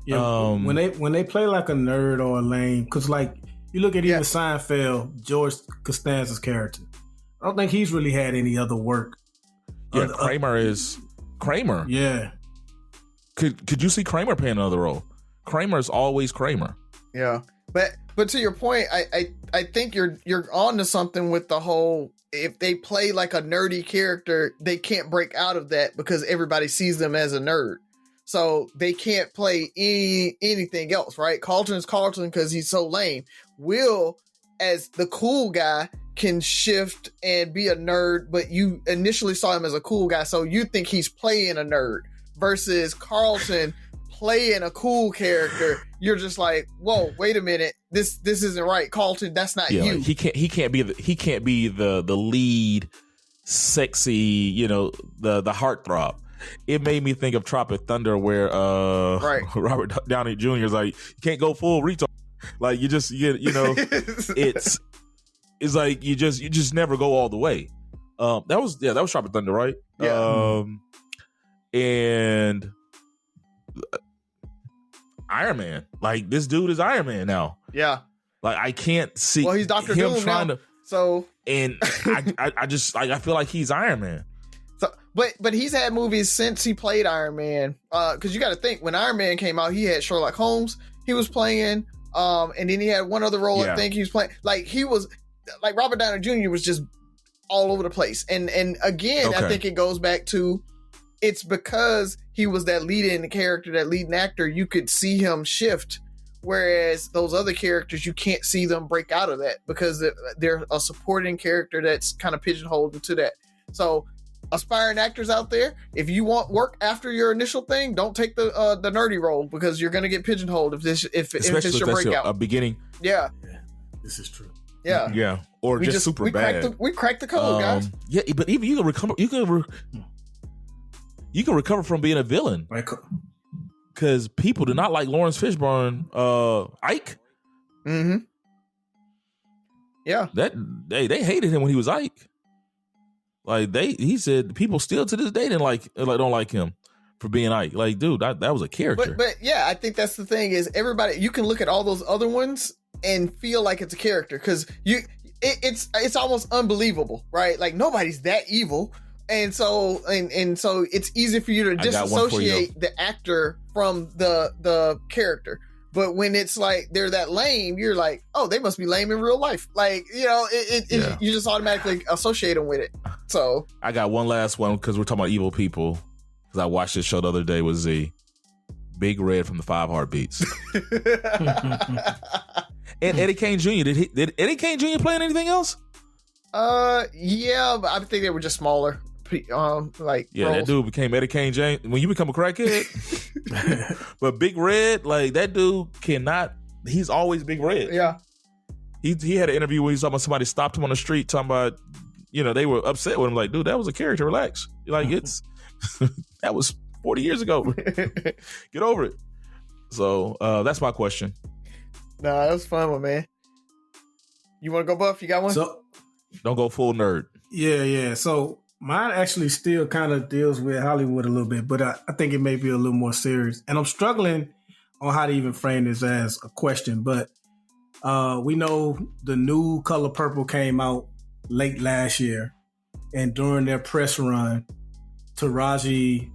when they play like a nerd or a lame, because like you look at even Seinfeld, George Costanza's character, I don't think he's really had any other work. Kramer is Kramer. Yeah. Could you see Kramer playing another role? Kramer is always Kramer. Yeah. But to your point, I think you're on to something with the whole, if they play like a nerdy character, they can't break out of that because everybody sees them as a nerd. So they can't play anything else, right? Carlton's Carlton because he's so lame. Will, as the cool guy, can shift and be a nerd, but you initially saw him as a cool guy, so you think he's playing a nerd, versus Carlton playing a cool character. You're just like, whoa, wait a minute, this isn't right, Carlton. That's not you. Like he can't be the lead, sexy, the heartthrob. It made me think of Tropic Thunder, where Robert Downey Jr. is like, you can't go full retard. Like it's like you just never go all the way. That was Tropic Thunder, right? Yeah. And Iron Man, like this dude is Iron Man now. Yeah. Like I can't see. Well, he's Dr. him Doom trying now, to. So and I just like I feel like he's Iron Man. So, but he's had movies since he played Iron Man. Because you got to think, when Iron Man came out, he had Sherlock Holmes. He was playing And then he had one other role. I think he was playing. Like he was, like Robert Downey Jr. was just all over the place. And again, I think it goes back to, it's because he was that leading character, that leading actor. You could see him shift, whereas those other characters, you can't see them break out of that because they're a supporting character that's kind of pigeonholed into that. So, aspiring actors out there, if you want work after your initial thing, don't take the nerdy role because you're going to get pigeonholed if it's your breakout. A beginning. Yeah, this is true. Yeah, yeah, or just super bad. We cracked the code, guys. Yeah, but even you can recover. You can recover from being a villain because people do not like Lawrence Fishburne. Ike. Mm-hmm. Yeah, that they hated him when he was Ike. Like he said, people still to this day don't like him for being Ike. Like, dude, that was a character. But yeah, I think that's the thing is everybody. You can look at all those other ones and feel like it's a character because it's almost unbelievable, right? Like nobody's that evil, and so it's easy for you to disassociate the actor from the character. But when it's like they're that lame, you're like, oh, they must be lame in real life. Like, you know, you just automatically associate them with it. So I got one last one because we're talking about evil people. Because I watched this show the other day with Z. Big Red from the 5 Heartbeats. And Eddie Kane Jr. Did Eddie Kane Jr. play in anything else? Yeah, but I think they were just smaller. Roles. That dude became Eddie Kane James when you become a crackhead. But Big Red, like that dude he's always Big Red. Yeah. He had an interview where he's talking about somebody stopped him on the street talking about, they were upset with him. Like, dude, that was a character. Relax. Like it's that was 40 years ago. Get over it. So that's my question. Nah, that was a fun one, man. You want to go, Buff? You got one? So, don't go full nerd. Yeah. So mine actually still kind of deals with Hollywood a little bit, but I think it may be a little more serious. And I'm struggling on how to even frame this as a question. But we know the new Color Purple came out late last year. And during their press run, Taraji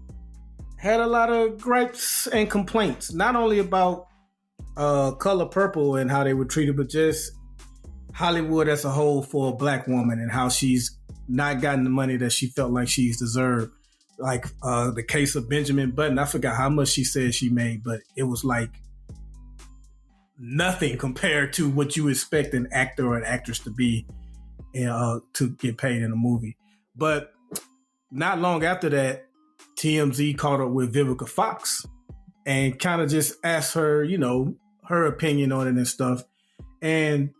had a lot of gripes and complaints, not only about Color Purple and how they were treated, but just Hollywood as a whole for a black woman and how she's not gotten the money that she felt like she's deserved. Like the case of Benjamin Button, I forgot how much she said she made, but it was like nothing compared to what you expect an actor or an actress to be to get paid in a movie. But not long after that, TMZ caught up with Vivica Fox and kind of just asked her, her opinion on it and stuff. And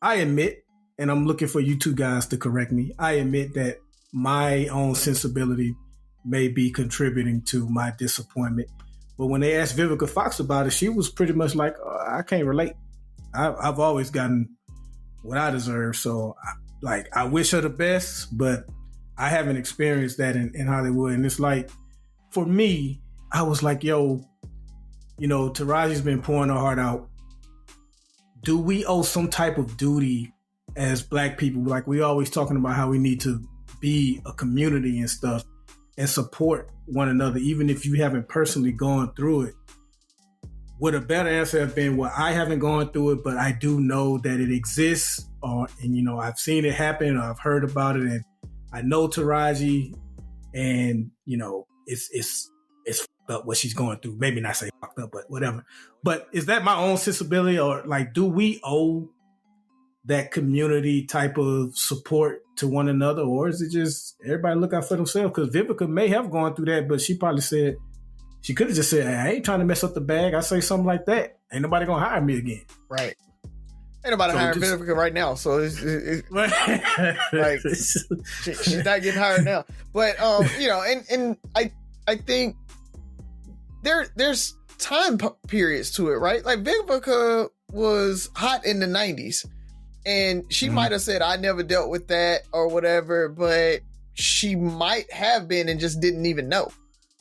I admit, and I'm looking for you two guys to correct me, I admit that my own sensibility may be contributing to my disappointment. But when they asked Vivica Fox about it, she was pretty much like, I can't relate. I've always gotten what I deserve. So, I wish her the best, but I haven't experienced that in Hollywood. And it's like, for me, I was like, Taraji's been pouring her heart out. Do we owe some type of duty as black people? Like, we always talking about how we need to be a community and stuff and support one another, even if you haven't personally gone through it. Would a better answer have been, well, I haven't gone through it, but I do know that it exists, and I've seen it happen, or I've heard about it, and I know Taraji, and it's fucked up what she's going through. Maybe not say fucked up, but whatever. But is that my own sensibility, or do we owe that community type of support to one another, or is it just everybody look out for themselves? Because Vivica may have gone through that, but she probably said, she could have just said, hey, I ain't trying to mess up the bag. I say something like that. Ain't nobody gonna hire me again. Right. Ain't nobody hiring Vivica right now. So it's like she's not getting hired now. But and I think there's time periods to it, right? Like Vivica was hot in the 90s. And she might have said, I never dealt with that or whatever, but she might have been and just didn't even know,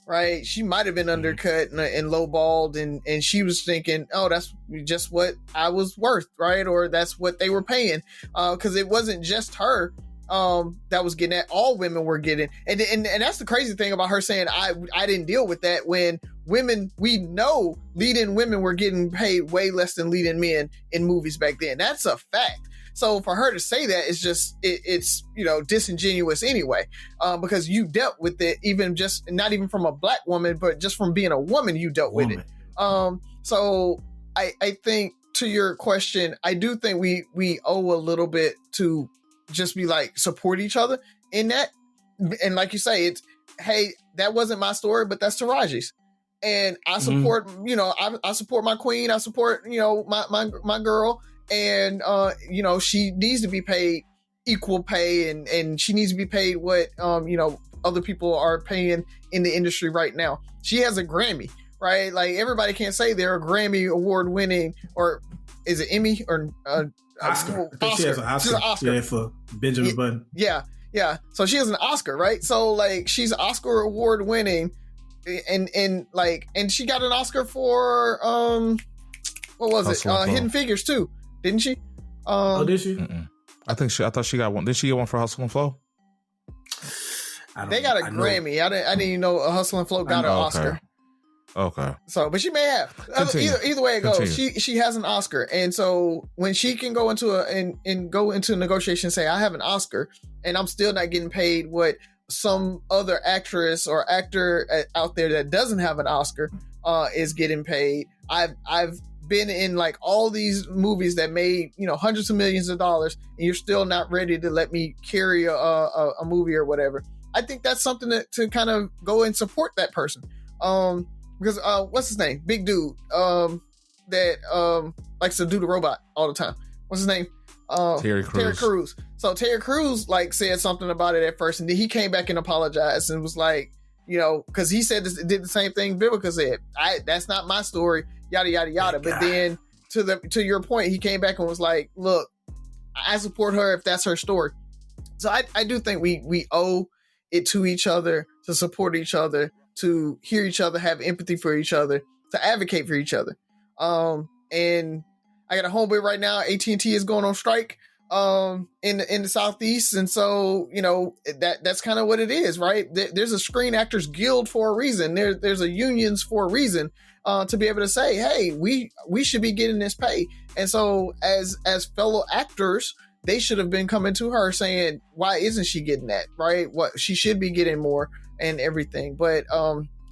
right? She might have been undercut and lowballed, and she was thinking, oh, that's just what I was worth, right? Or that's what they were paying. Because it wasn't just her that was getting that. All women were getting. And that's the crazy thing about her saying, I didn't deal with that, when women, we know lead-in women were getting paid way less than lead-in men in movies back then. That's a fact. So for her to say that is just, it's, you know, disingenuous anyway, because you dealt with it, even just not even from a black woman, but just from being a woman, you dealt with it. So I think, to your question, I do think we owe a little bit to just be like, support each other in that. And like you say, it's, hey, that wasn't my story, but that's Taraji's. And I support, you know, I support my queen. I support, you know, my girl. And, you know, she needs to be paid equal pay, and she needs to be paid what, you know, other people are paying in the industry right now. She has a Grammy, right? Like, everybody can't say they're a Grammy award winning, or is it Emmy or Oscar? I think she has an Oscar. She's an Oscar. Yeah, for Benjamin Button. Yeah. So she has an Oscar, right? So like, she's Oscar award winning, and she got an Oscar for what was it? Hidden Figures too, didn't she? Did she? Mm-mm. I thought she got one. Did she get one for Hustle and Flow? They got a Grammy. I didn't even know Hustle and Flow got an Oscar. Okay. So, but she may have. Either way it goes, she has an Oscar, and so when she can go into a negotiation and say, I have an Oscar, and I'm still not getting paid what some other actress or actor out there that doesn't have an Oscar is getting paid. I've been in like all these movies that made, you know, hundreds of millions of dollars, and you're still not ready to let me carry a movie or whatever. I think that's something to kind of go and support that person. Because what's his name? Big dude that likes to do the robot all the time. What's his name? Terry Crews. So Terry Crews like said something about it at first, and then he came back and apologized and was like, you know, because he said did the same thing Vivica said. That's not my story. Yada yada yada. But then to your point, he came back and was like, look, I support her if that's her story. So I do think we owe it to each other to support each other, to hear each other, have empathy for each other, to advocate for each other. And I got a homeboy right now. AT&T is going on strike in the Southeast, and so, you know, that's kind of what it is, right? There's a Screen Actors Guild for a reason. There's a unions for a reason, to be able to say, hey, we should be getting this pay. And so as fellow actors, they should have been coming to her saying, why isn't she getting that, right? What she should be getting more and everything. But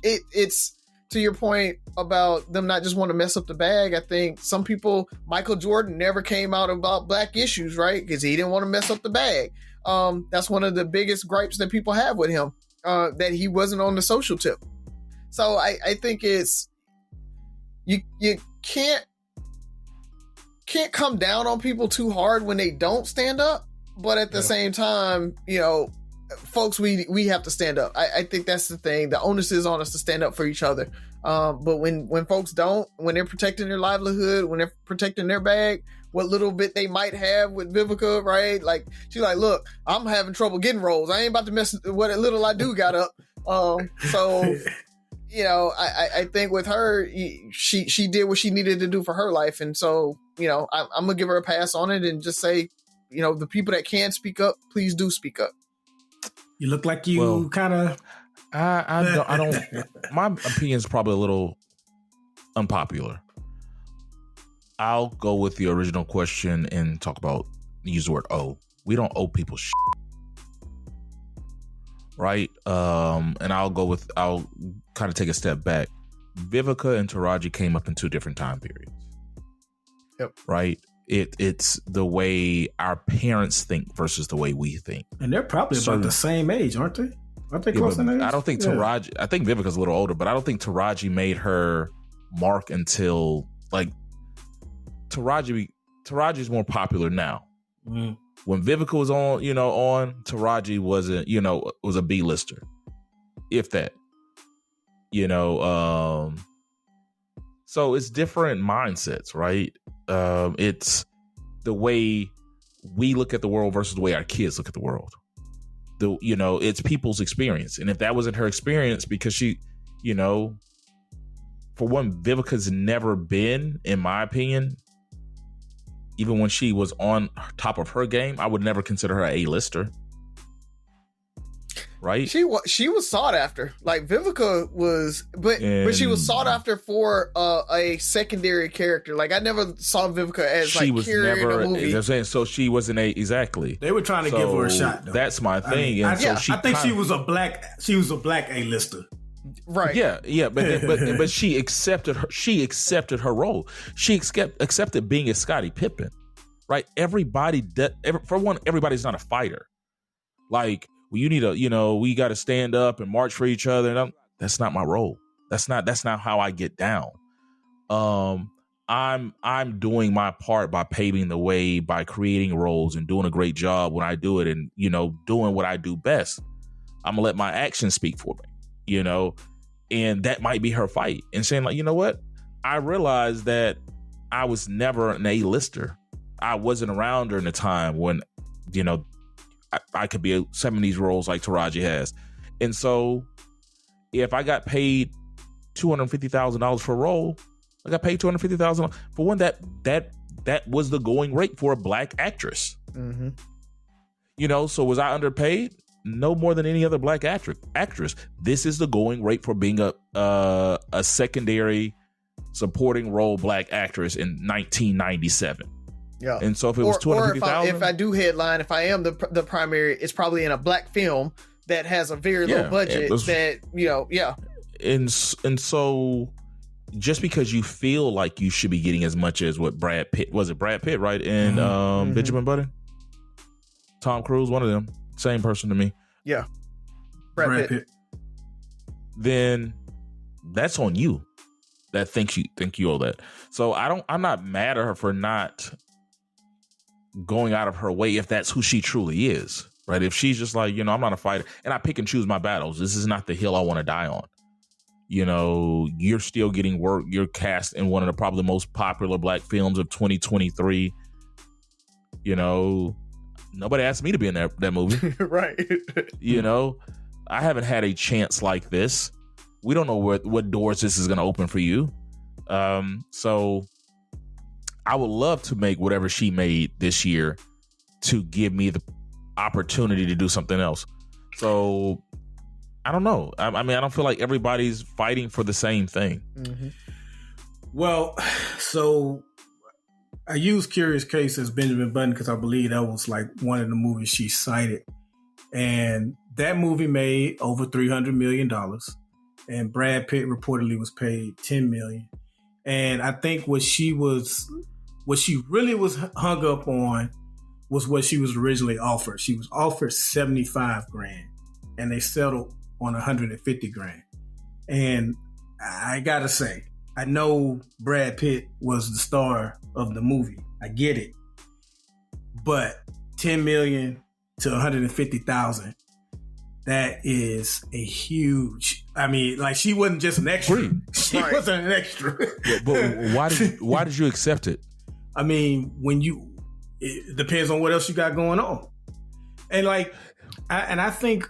it's to your point about them not just want to mess up the bag. I think some people, Michael Jordan never came out about black issues, right? Because he didn't want to mess up the bag. That's one of the biggest gripes that people have with him, that he wasn't on the social tip. So I think it's, you can't come down on people too hard when they don't stand up, but at the same time, you know, folks, we have to stand up. I think that's the thing. The onus is on us to stand up for each other. But when folks don't, when they're protecting their livelihood, when they're protecting their bag, what little bit they might have with Vivica, right? Like, she's like, look, I'm having trouble getting roles. I ain't about to mess what little I do got up. So, you know, I think with her, she did what she needed to do for her life. And so, you know, I'm going to give her a pass on it and just say, you know, the people that can speak up, please do speak up. You look like you kind of. I don't. My opinion is probably a little unpopular. I'll go with the original question and talk about, use the word owe. We don't owe people shit. Right? And I'll kind of take a step back. Vivica and Taraji came up in two different time periods. Yep. Right? It's the way our parents think versus the way we think. And they're probably about the same age, aren't they? Aren't they close in age? I don't think Taraji, I think Vivica's a little older, but I don't think Taraji made her mark until, like, Taraji's more popular now. Mm. When Vivica was on, Taraji wasn't, was a B-lister. If that. So it's different mindsets, right? It's the way we look at the world versus the way our kids look at the world. It's people's experience. And if that wasn't her experience, because she, for one, Vivica's never been, in my opinion, even when she was on top of her game, I would never consider her a A-lister. right? She was sought after. Like Vivica was, but she was sought after for a secondary character. Like I never saw Vivica as she like was carrying never. a movie. You know what I'm saying? So she wasn't exactly. They were trying to give her a shot. Though. That's my thing. I think she was a black A-lister. Right. Yeah, but she accepted her role. She accepted being a Scottie Pippen. Right? Everybody's not a fighter. Like, well, you need we got to stand up and march for each other. And that's not my role. That's not how I get down. I'm doing my part by paving the way, by creating roles and doing a great job when I do it, and doing what I do best. I'm gonna let my actions speak for me, and that might be her fight. And saying like, you know what? I realized that I was never an A-lister. I wasn't around during the time when, I could be some of these roles like Taraji has. And so if I got paid $250,000 for a role, I got paid $250,000 for one. That was the going rate for a black actress. Mm-hmm. So was I underpaid? No more than any other black actress. This is the going rate for being a secondary supporting role black actress in 1997. Yeah. And so if it was $250,000, if I do headline, if I am the primary, it's probably in a black film that has a very low budget. And so just because you feel like you should be getting as much as what Brad Pitt, right? And Benjamin Button, Tom Cruise, one of them, same person to me. Yeah. Brad Pitt. Then that's on you. That think you owe that. So I'm not mad at her for not going out of her way if that's who she truly is, right? If she's just like, I'm not a fighter and I pick and choose my battles. This is not the hill I want to die on. You're still getting work. You're cast in one of the probably most popular black films of 2023. Nobody asked me to be in that movie. Right. I haven't had a chance like this. We don't know what doors this is going to open for you. So I would love to make whatever she made this year to give me the opportunity to do something else. So I don't know. I mean, I don't feel like everybody's fighting for the same thing. Mm-hmm. Well, so I use Curious Case as Benjamin Button because I believe that was like one of the movies she cited. And that movie made over $300 million. And Brad Pitt reportedly was paid $10 million. And I think what she really was hung up on was what she was originally offered. She was offered $75,000 and they settled on $150,000. And I gotta say, I know Brad Pitt was the star of the movie. I get it. But $10 million to $150,000, that is a huge. I mean, like she wasn't just an extra. She wasn't an extra. But why did you accept it? I mean, it depends on what else you got going on, and like, I think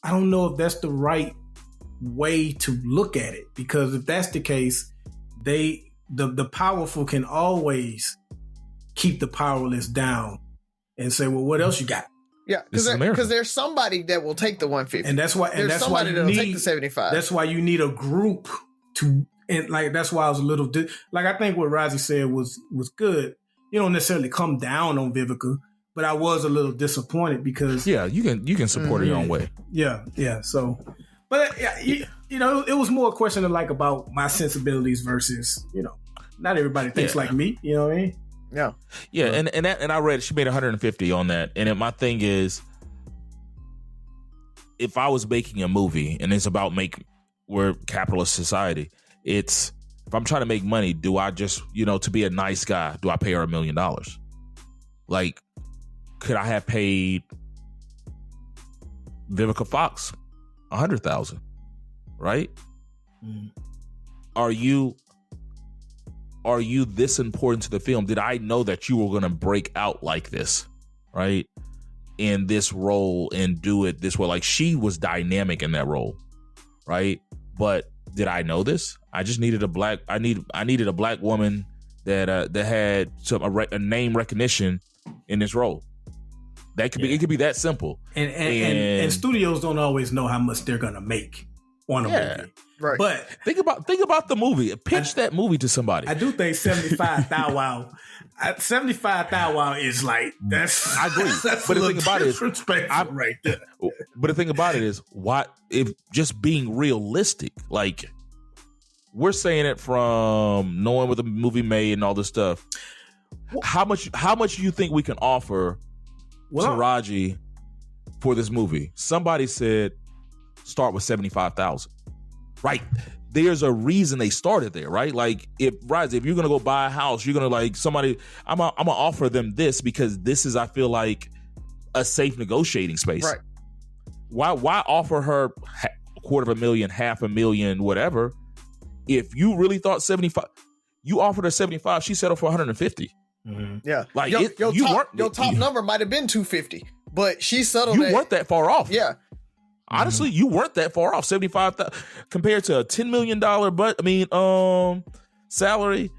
I don't know if that's the right way to look at it, because if that's the case, the powerful can always keep the powerless down and say, well, what else you got? Yeah, because there's somebody that will take the 150, and that's why that'll take the 75. That's why you need a group to, and like that's why I was a little like I think what Rozzy said was good. You don't necessarily come down on Vivica, but I was a little disappointed because you can support her your own way. Yeah. So, but it was more a question of like about my sensibilities versus not everybody thinks like me. You know what I mean? Yeah. And I read she made 150 on that. And my thing is, if I was making a movie and it's about we're capitalist society, if I'm trying to make money, do I just, to be a nice guy, do I pay her $1 million? Like, could I have paid Vivica Fox $100,000? Right? Mm. Are you this important to the film? Did I know that you were going to break out like this, right? In this role and do it this way? Like she was dynamic in that role, right? But did I know this? I just needed I needed a black woman that had a name recognition in this role. That could be. It could be that simple. And studios don't always know how much they're gonna make on a movie. Right. But think about the movie. Pitch that movie to somebody. I do think 75 Thou Wow. 75 Thou Wow is like that's. I agree. That's but the thing about it is, right there. But the thing about it is, if just being realistic, like we're saying it from knowing what the movie made and all this stuff. How much do you think we can offer Taraji for this movie? Somebody said start with 75,000. Right. There's a reason they started there, right? Like if you're gonna go buy a house, you're gonna like somebody. I'm gonna offer them this because this is, I feel like, a safe negotiating space. Right. Why offer her $250,000, $500,000, whatever? If you really thought 75, you offered her 75. She settled for 150. Mm-hmm. Yeah. Like your top number might have been 250, but she settled. You weren't that far off. Yeah. Honestly, you weren't that far off. 75,000 compared to a $10 million salary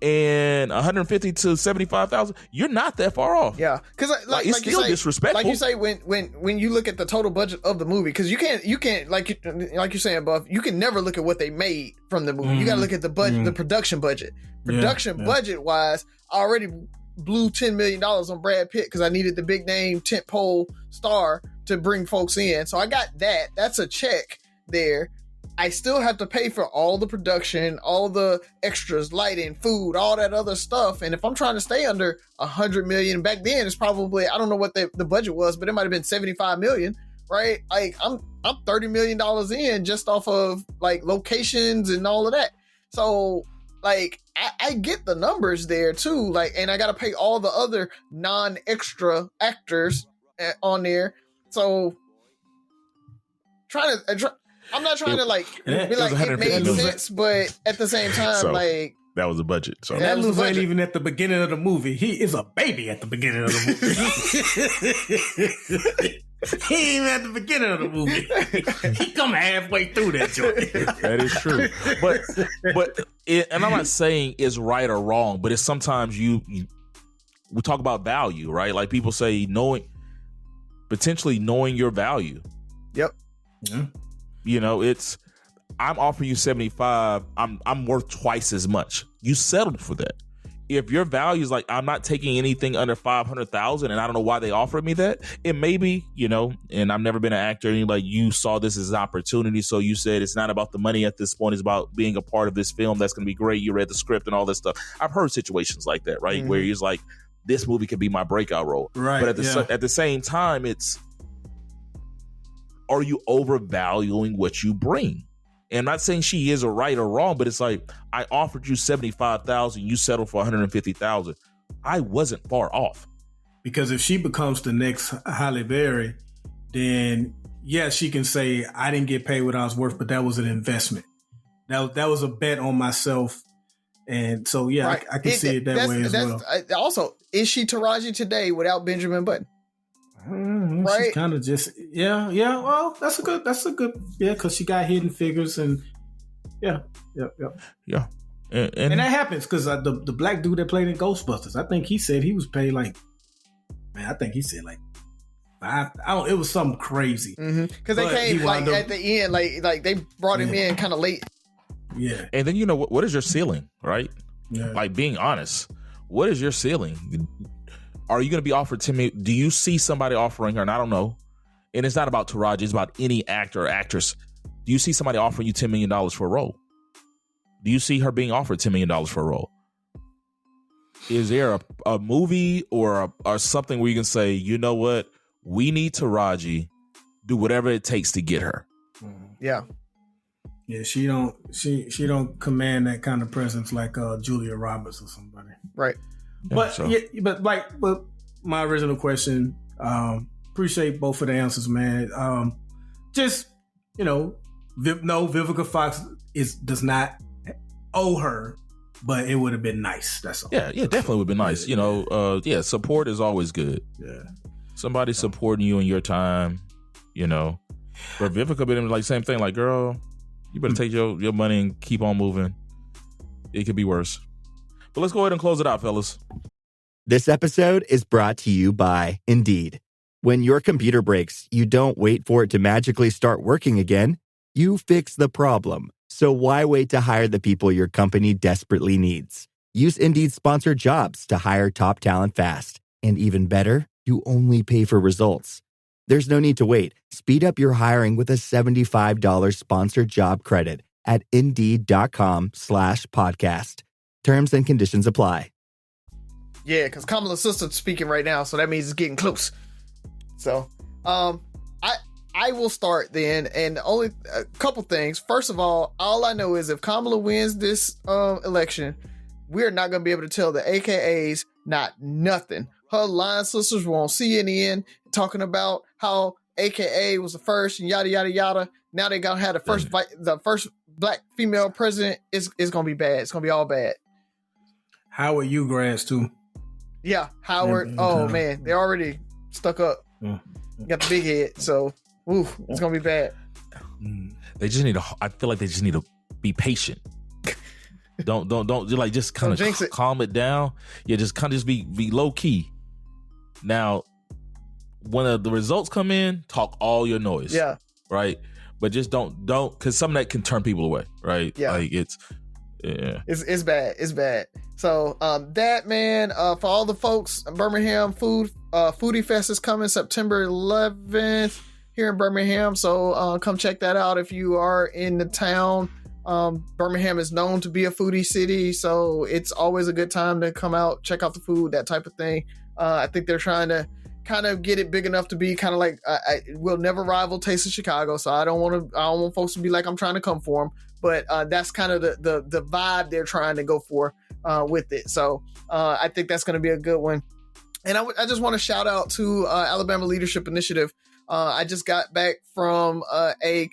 and 150 to 75,000. You're not that far off. Yeah, because like it's still disrespectful. Like you say, when you look at the total budget of the movie, because you can't like you're saying, Buff, you can never look at what they made from the movie. You got to look at the budget, the production budget. Budget wise, I already blew $10 million on Brad Pitt because I needed the big name tentpole star to bring folks in. So I got that. That's a check there. I still have to pay for all the production, all the extras, lighting, food, all that other stuff. And if I'm trying to stay under $100 million, back then it's probably, I don't know what the budget was, but it might have been $75 million, right? Like I'm $30 million in just off of like locations and all of that. So like I get the numbers there too. Like, and I got to pay all the other non-extra actors on there. So I'm not trying to like be like it made sense, but at the same time, like that was a budget. So that was ain't even at the beginning of the movie. He is a baby at the beginning of the movie. He ain't even at the beginning of the movie. He come halfway through that joint. That is true. But and I'm not saying it's right or wrong, but it's sometimes we talk about value, right? Like people say potentially knowing your value. Yep. Yeah. You know, I'm offering you 75. I'm worth twice as much. You settled for that. If your value is like, I'm not taking anything under 500,000, and I don't know why they offered me that. It may be, you know, and I've never been an actor, and like you saw this as an opportunity, so you said it's not about the money at this point. It's about being a part of this film that's going to be great. You read the script and all this stuff. I've heard situations like that, right, where you're like, this movie could be my breakout role, right? But at the same time, are you overvaluing what you bring? And I'm not saying she is right or wrong, but it's like, I offered you 75,000, you settled for 150,000. I wasn't far off. Because if she becomes the next Halle Berry, then she can say, I didn't get paid what I was worth, but that was an investment. That was a bet on myself. And so, right. I can see it that way as well. Also, is she Taraji today without Benjamin Button? Right, she's kind of just well, that's a good because she got Hidden Figures and and that happens because the black dude that played in Ghostbusters, I think he said he was paid like $5. It was something crazy because they came like at the end, like they brought him in kind of late. Yeah, and then what is your ceiling, right? Yeah. Like being honest, what is your ceiling? Are you going to be offered $10 million? Do you see somebody offering her? And I don't know. And it's not about Taraji. It's about any actor or actress. Do you see somebody offering you $10 million for a role? Do you see her being offered $10 million for a role? Is there a movie or something where you can say, you know what? We need Taraji. Do whatever it takes to get her. Yeah. Yeah, she don't command that kind of presence like Julia Roberts or somebody. Right. But but my original question, appreciate both of the answers, man. Just Vivica Fox does not owe her, but it would have been nice. That's all. Yeah, definitely would be nice. Support is always good. Yeah, somebody supporting you in your time, But Vivica been like same thing. Like, girl, you better take your money and keep on moving. It could be worse. But let's go ahead and close it out, fellas. This episode is brought to you by Indeed. When your computer breaks, you don't wait for it to magically start working again. You fix the problem. So why wait to hire the people your company desperately needs? Use Indeed's sponsored jobs to hire top talent fast. And even better, you only pay for results. There's no need to wait. Speed up your hiring with a $75 sponsored job credit at Indeed.com/podcast. Terms and conditions apply. Yeah, because Kamala's sister's speaking right now, so that means it's getting close. So, I will start then, and only a couple things. First of all I know is if Kamala wins this election, we're not going to be able to tell the AKAs not nothing. Her line sisters were on CNN talking about how AKA was the first and yada yada yada. Now they gonna have the first black female president. Is gonna be bad. It's gonna be all bad. Howard Ugrass too. Yeah, Howard. Oh man, they already stuck up. Got the big head, so it's gonna be bad. They just need to. I feel like they just need to be patient. don't like just kind of calm it down. Yeah, just kind of just be low key. Now, when the results come in, talk all your noise. Yeah. Right. But just don't because some of that can turn people away. Right. Yeah. Like it's bad. It's bad. So that man, for all the folks, Birmingham Foodie Fest is coming September 11th here in Birmingham. So come check that out if you are in the town. Birmingham is known to be a foodie city, so it's always a good time to come out, check out the food, that type of thing. I think they're trying to kind of get it big enough to be kind of like will never rival Taste of Chicago. So I don't want folks to be like I'm trying to come for them, but that's kind of the vibe they're trying to go for with it. So I think that's going to be a good one. And I just want to shout out to Alabama Leadership Initiative. I just got back from a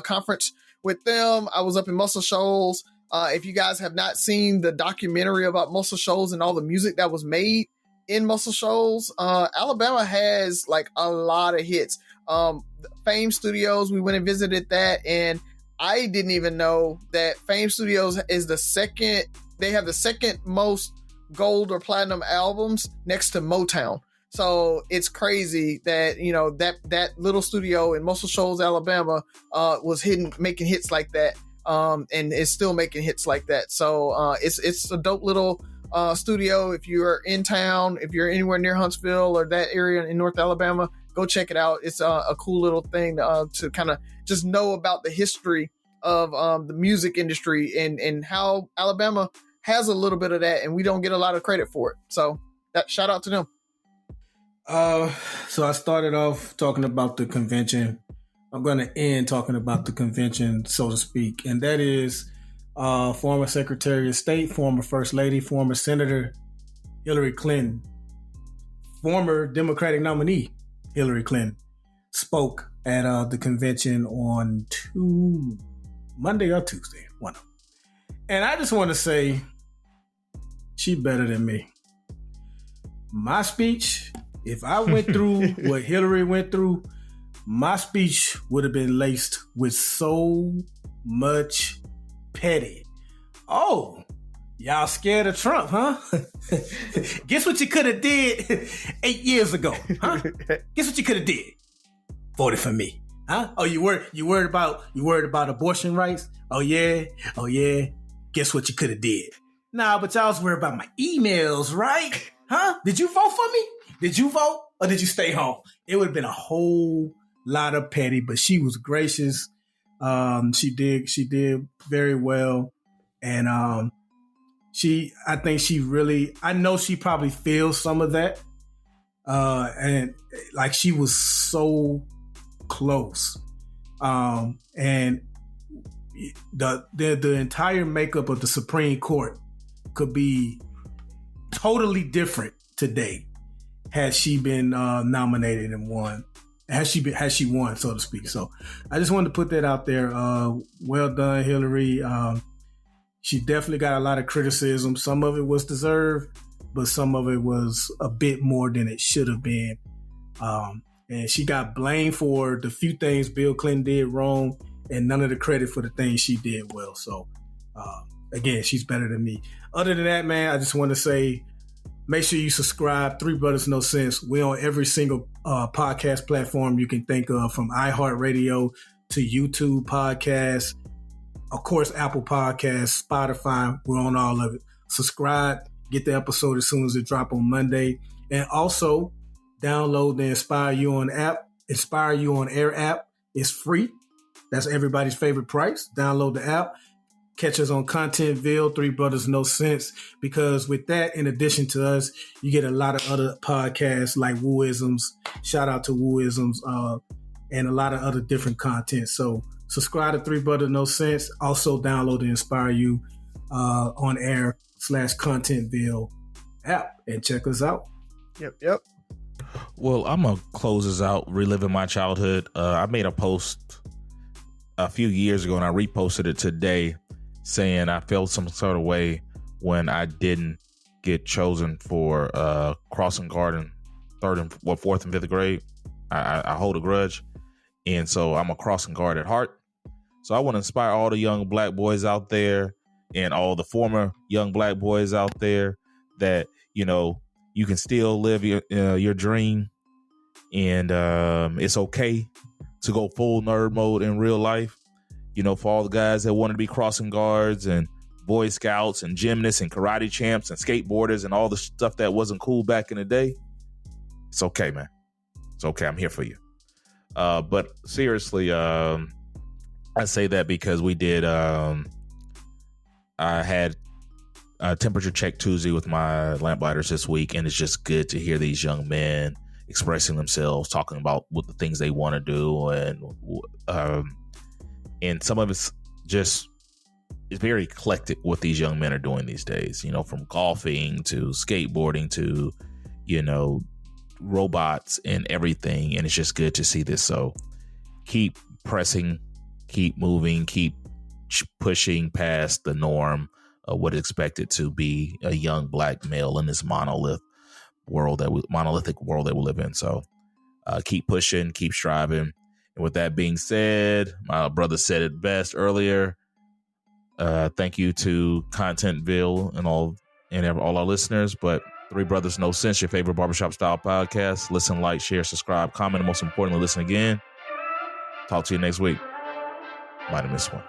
conference with them. I was up in Muscle Shoals. If you guys have not seen the documentary about Muscle Shoals and all the music that was made in Muscle Shoals, Alabama has like a lot of hits. Fame Studios, we went and visited that, and I didn't even know that Fame Studios is they have the second most gold or platinum albums next to Motown. So it's crazy that, that little studio in Muscle Shoals, Alabama, was making hits like that, and is still making hits like that. So it's a dope little studio. If you're in town, if you're anywhere near Huntsville or that area in North Alabama, go check it out. It's a cool little thing to kind of just know about the history of the music industry and how Alabama has a little bit of that, and we don't get a lot of credit for it. So shout out to them. So I started off talking about the convention. I'm going to end talking about the convention, so to speak, and that is former Secretary of State, former First Lady, former Senator Hillary Clinton, former Democratic nominee Hillary Clinton spoke at the convention on Monday or Tuesday, one of them. And I just want to say, she better than me. My speech, if I went through what Hillary went through, my speech would have been laced with so much petty. Oh, y'all scared of Trump, huh? Guess what you could have did 8 years ago, huh? Guess what you could have did? Voted for me, huh? Oh, you worried about abortion rights? Oh yeah. Guess what you could have did? Nah, but y'all was worried about my emails, right? Huh? Did you vote for me? Did you vote or did you stay home? It would have been a whole lot of petty, but she was gracious. She did very well. And I know she probably feels some of that. And like she was so close. And the entire makeup of the Supreme Court could be totally different today had she been nominated and won. Has she won, so to speak. So I just wanted to put that out there. Well done, Hillary. She definitely got a lot of criticism. Some of it was deserved, but some of it was a bit more than it should have been. And she got blamed for the few things Bill Clinton did wrong and none of the credit for the things she did well. So again, she's better than me. Other than that, man, I just want to say Make sure you subscribe. Three Brothers No Sense. We're on every single podcast platform you can think of, from iHeartRadio to YouTube podcasts, of course, Apple Podcasts, Spotify. We're on all of it. Subscribe. Get the episode as soon as it drop on Monday. And also, download the Inspire You On Air app. It's free. That's everybody's favorite price. Download the app. Catch us on Contentville, Three Brothers No Sense, because with that, in addition to us, you get a lot of other podcasts like Wooisms. Shout out to Wooisms, and a lot of other different content. So subscribe to Three Brothers No Sense. Also download the Inspire You on Air /Contentville app and check us out. Yep. Well, I'm going to close this out, reliving my childhood. I made a post a few years ago and I reposted it today saying I felt some sort of way when I didn't get chosen for crossing guard in fourth and fifth grade. I hold a grudge. And so I'm a crossing guard at heart. So I want to inspire all the young black boys out there and all the former young black boys out there that, you know, you can still live your dream, and it's okay to go full nerd mode in real life. You know, for all the guys that wanted to be crossing guards and Boy Scouts and gymnasts and karate champs and skateboarders and all the stuff that wasn't cool back in the day, it's okay, man. It's okay. I'm here for you. But seriously, I say that because we did. I had a temperature check Tuesday with my lamplighters this week, and it's just good to hear these young men expressing themselves, talking about what the things they want to do, and some of it's very eclectic what these young men are doing these days. You know, from golfing to skateboarding to, you know, robots and everything, and it's just good to see this. So keep pressing, keep moving, keep pushing past the norm of what is expected to be a young black male in this monolithic world that we live in. So keep pushing, keep striving. And with that being said, my brother said it best earlier. Thank you to Contentville and all our listeners. But Three Brothers No Sense, your favorite barbershop style podcast. Listen, like, share, subscribe, comment, and most importantly, listen again. Talk to you next week. My name is Swan.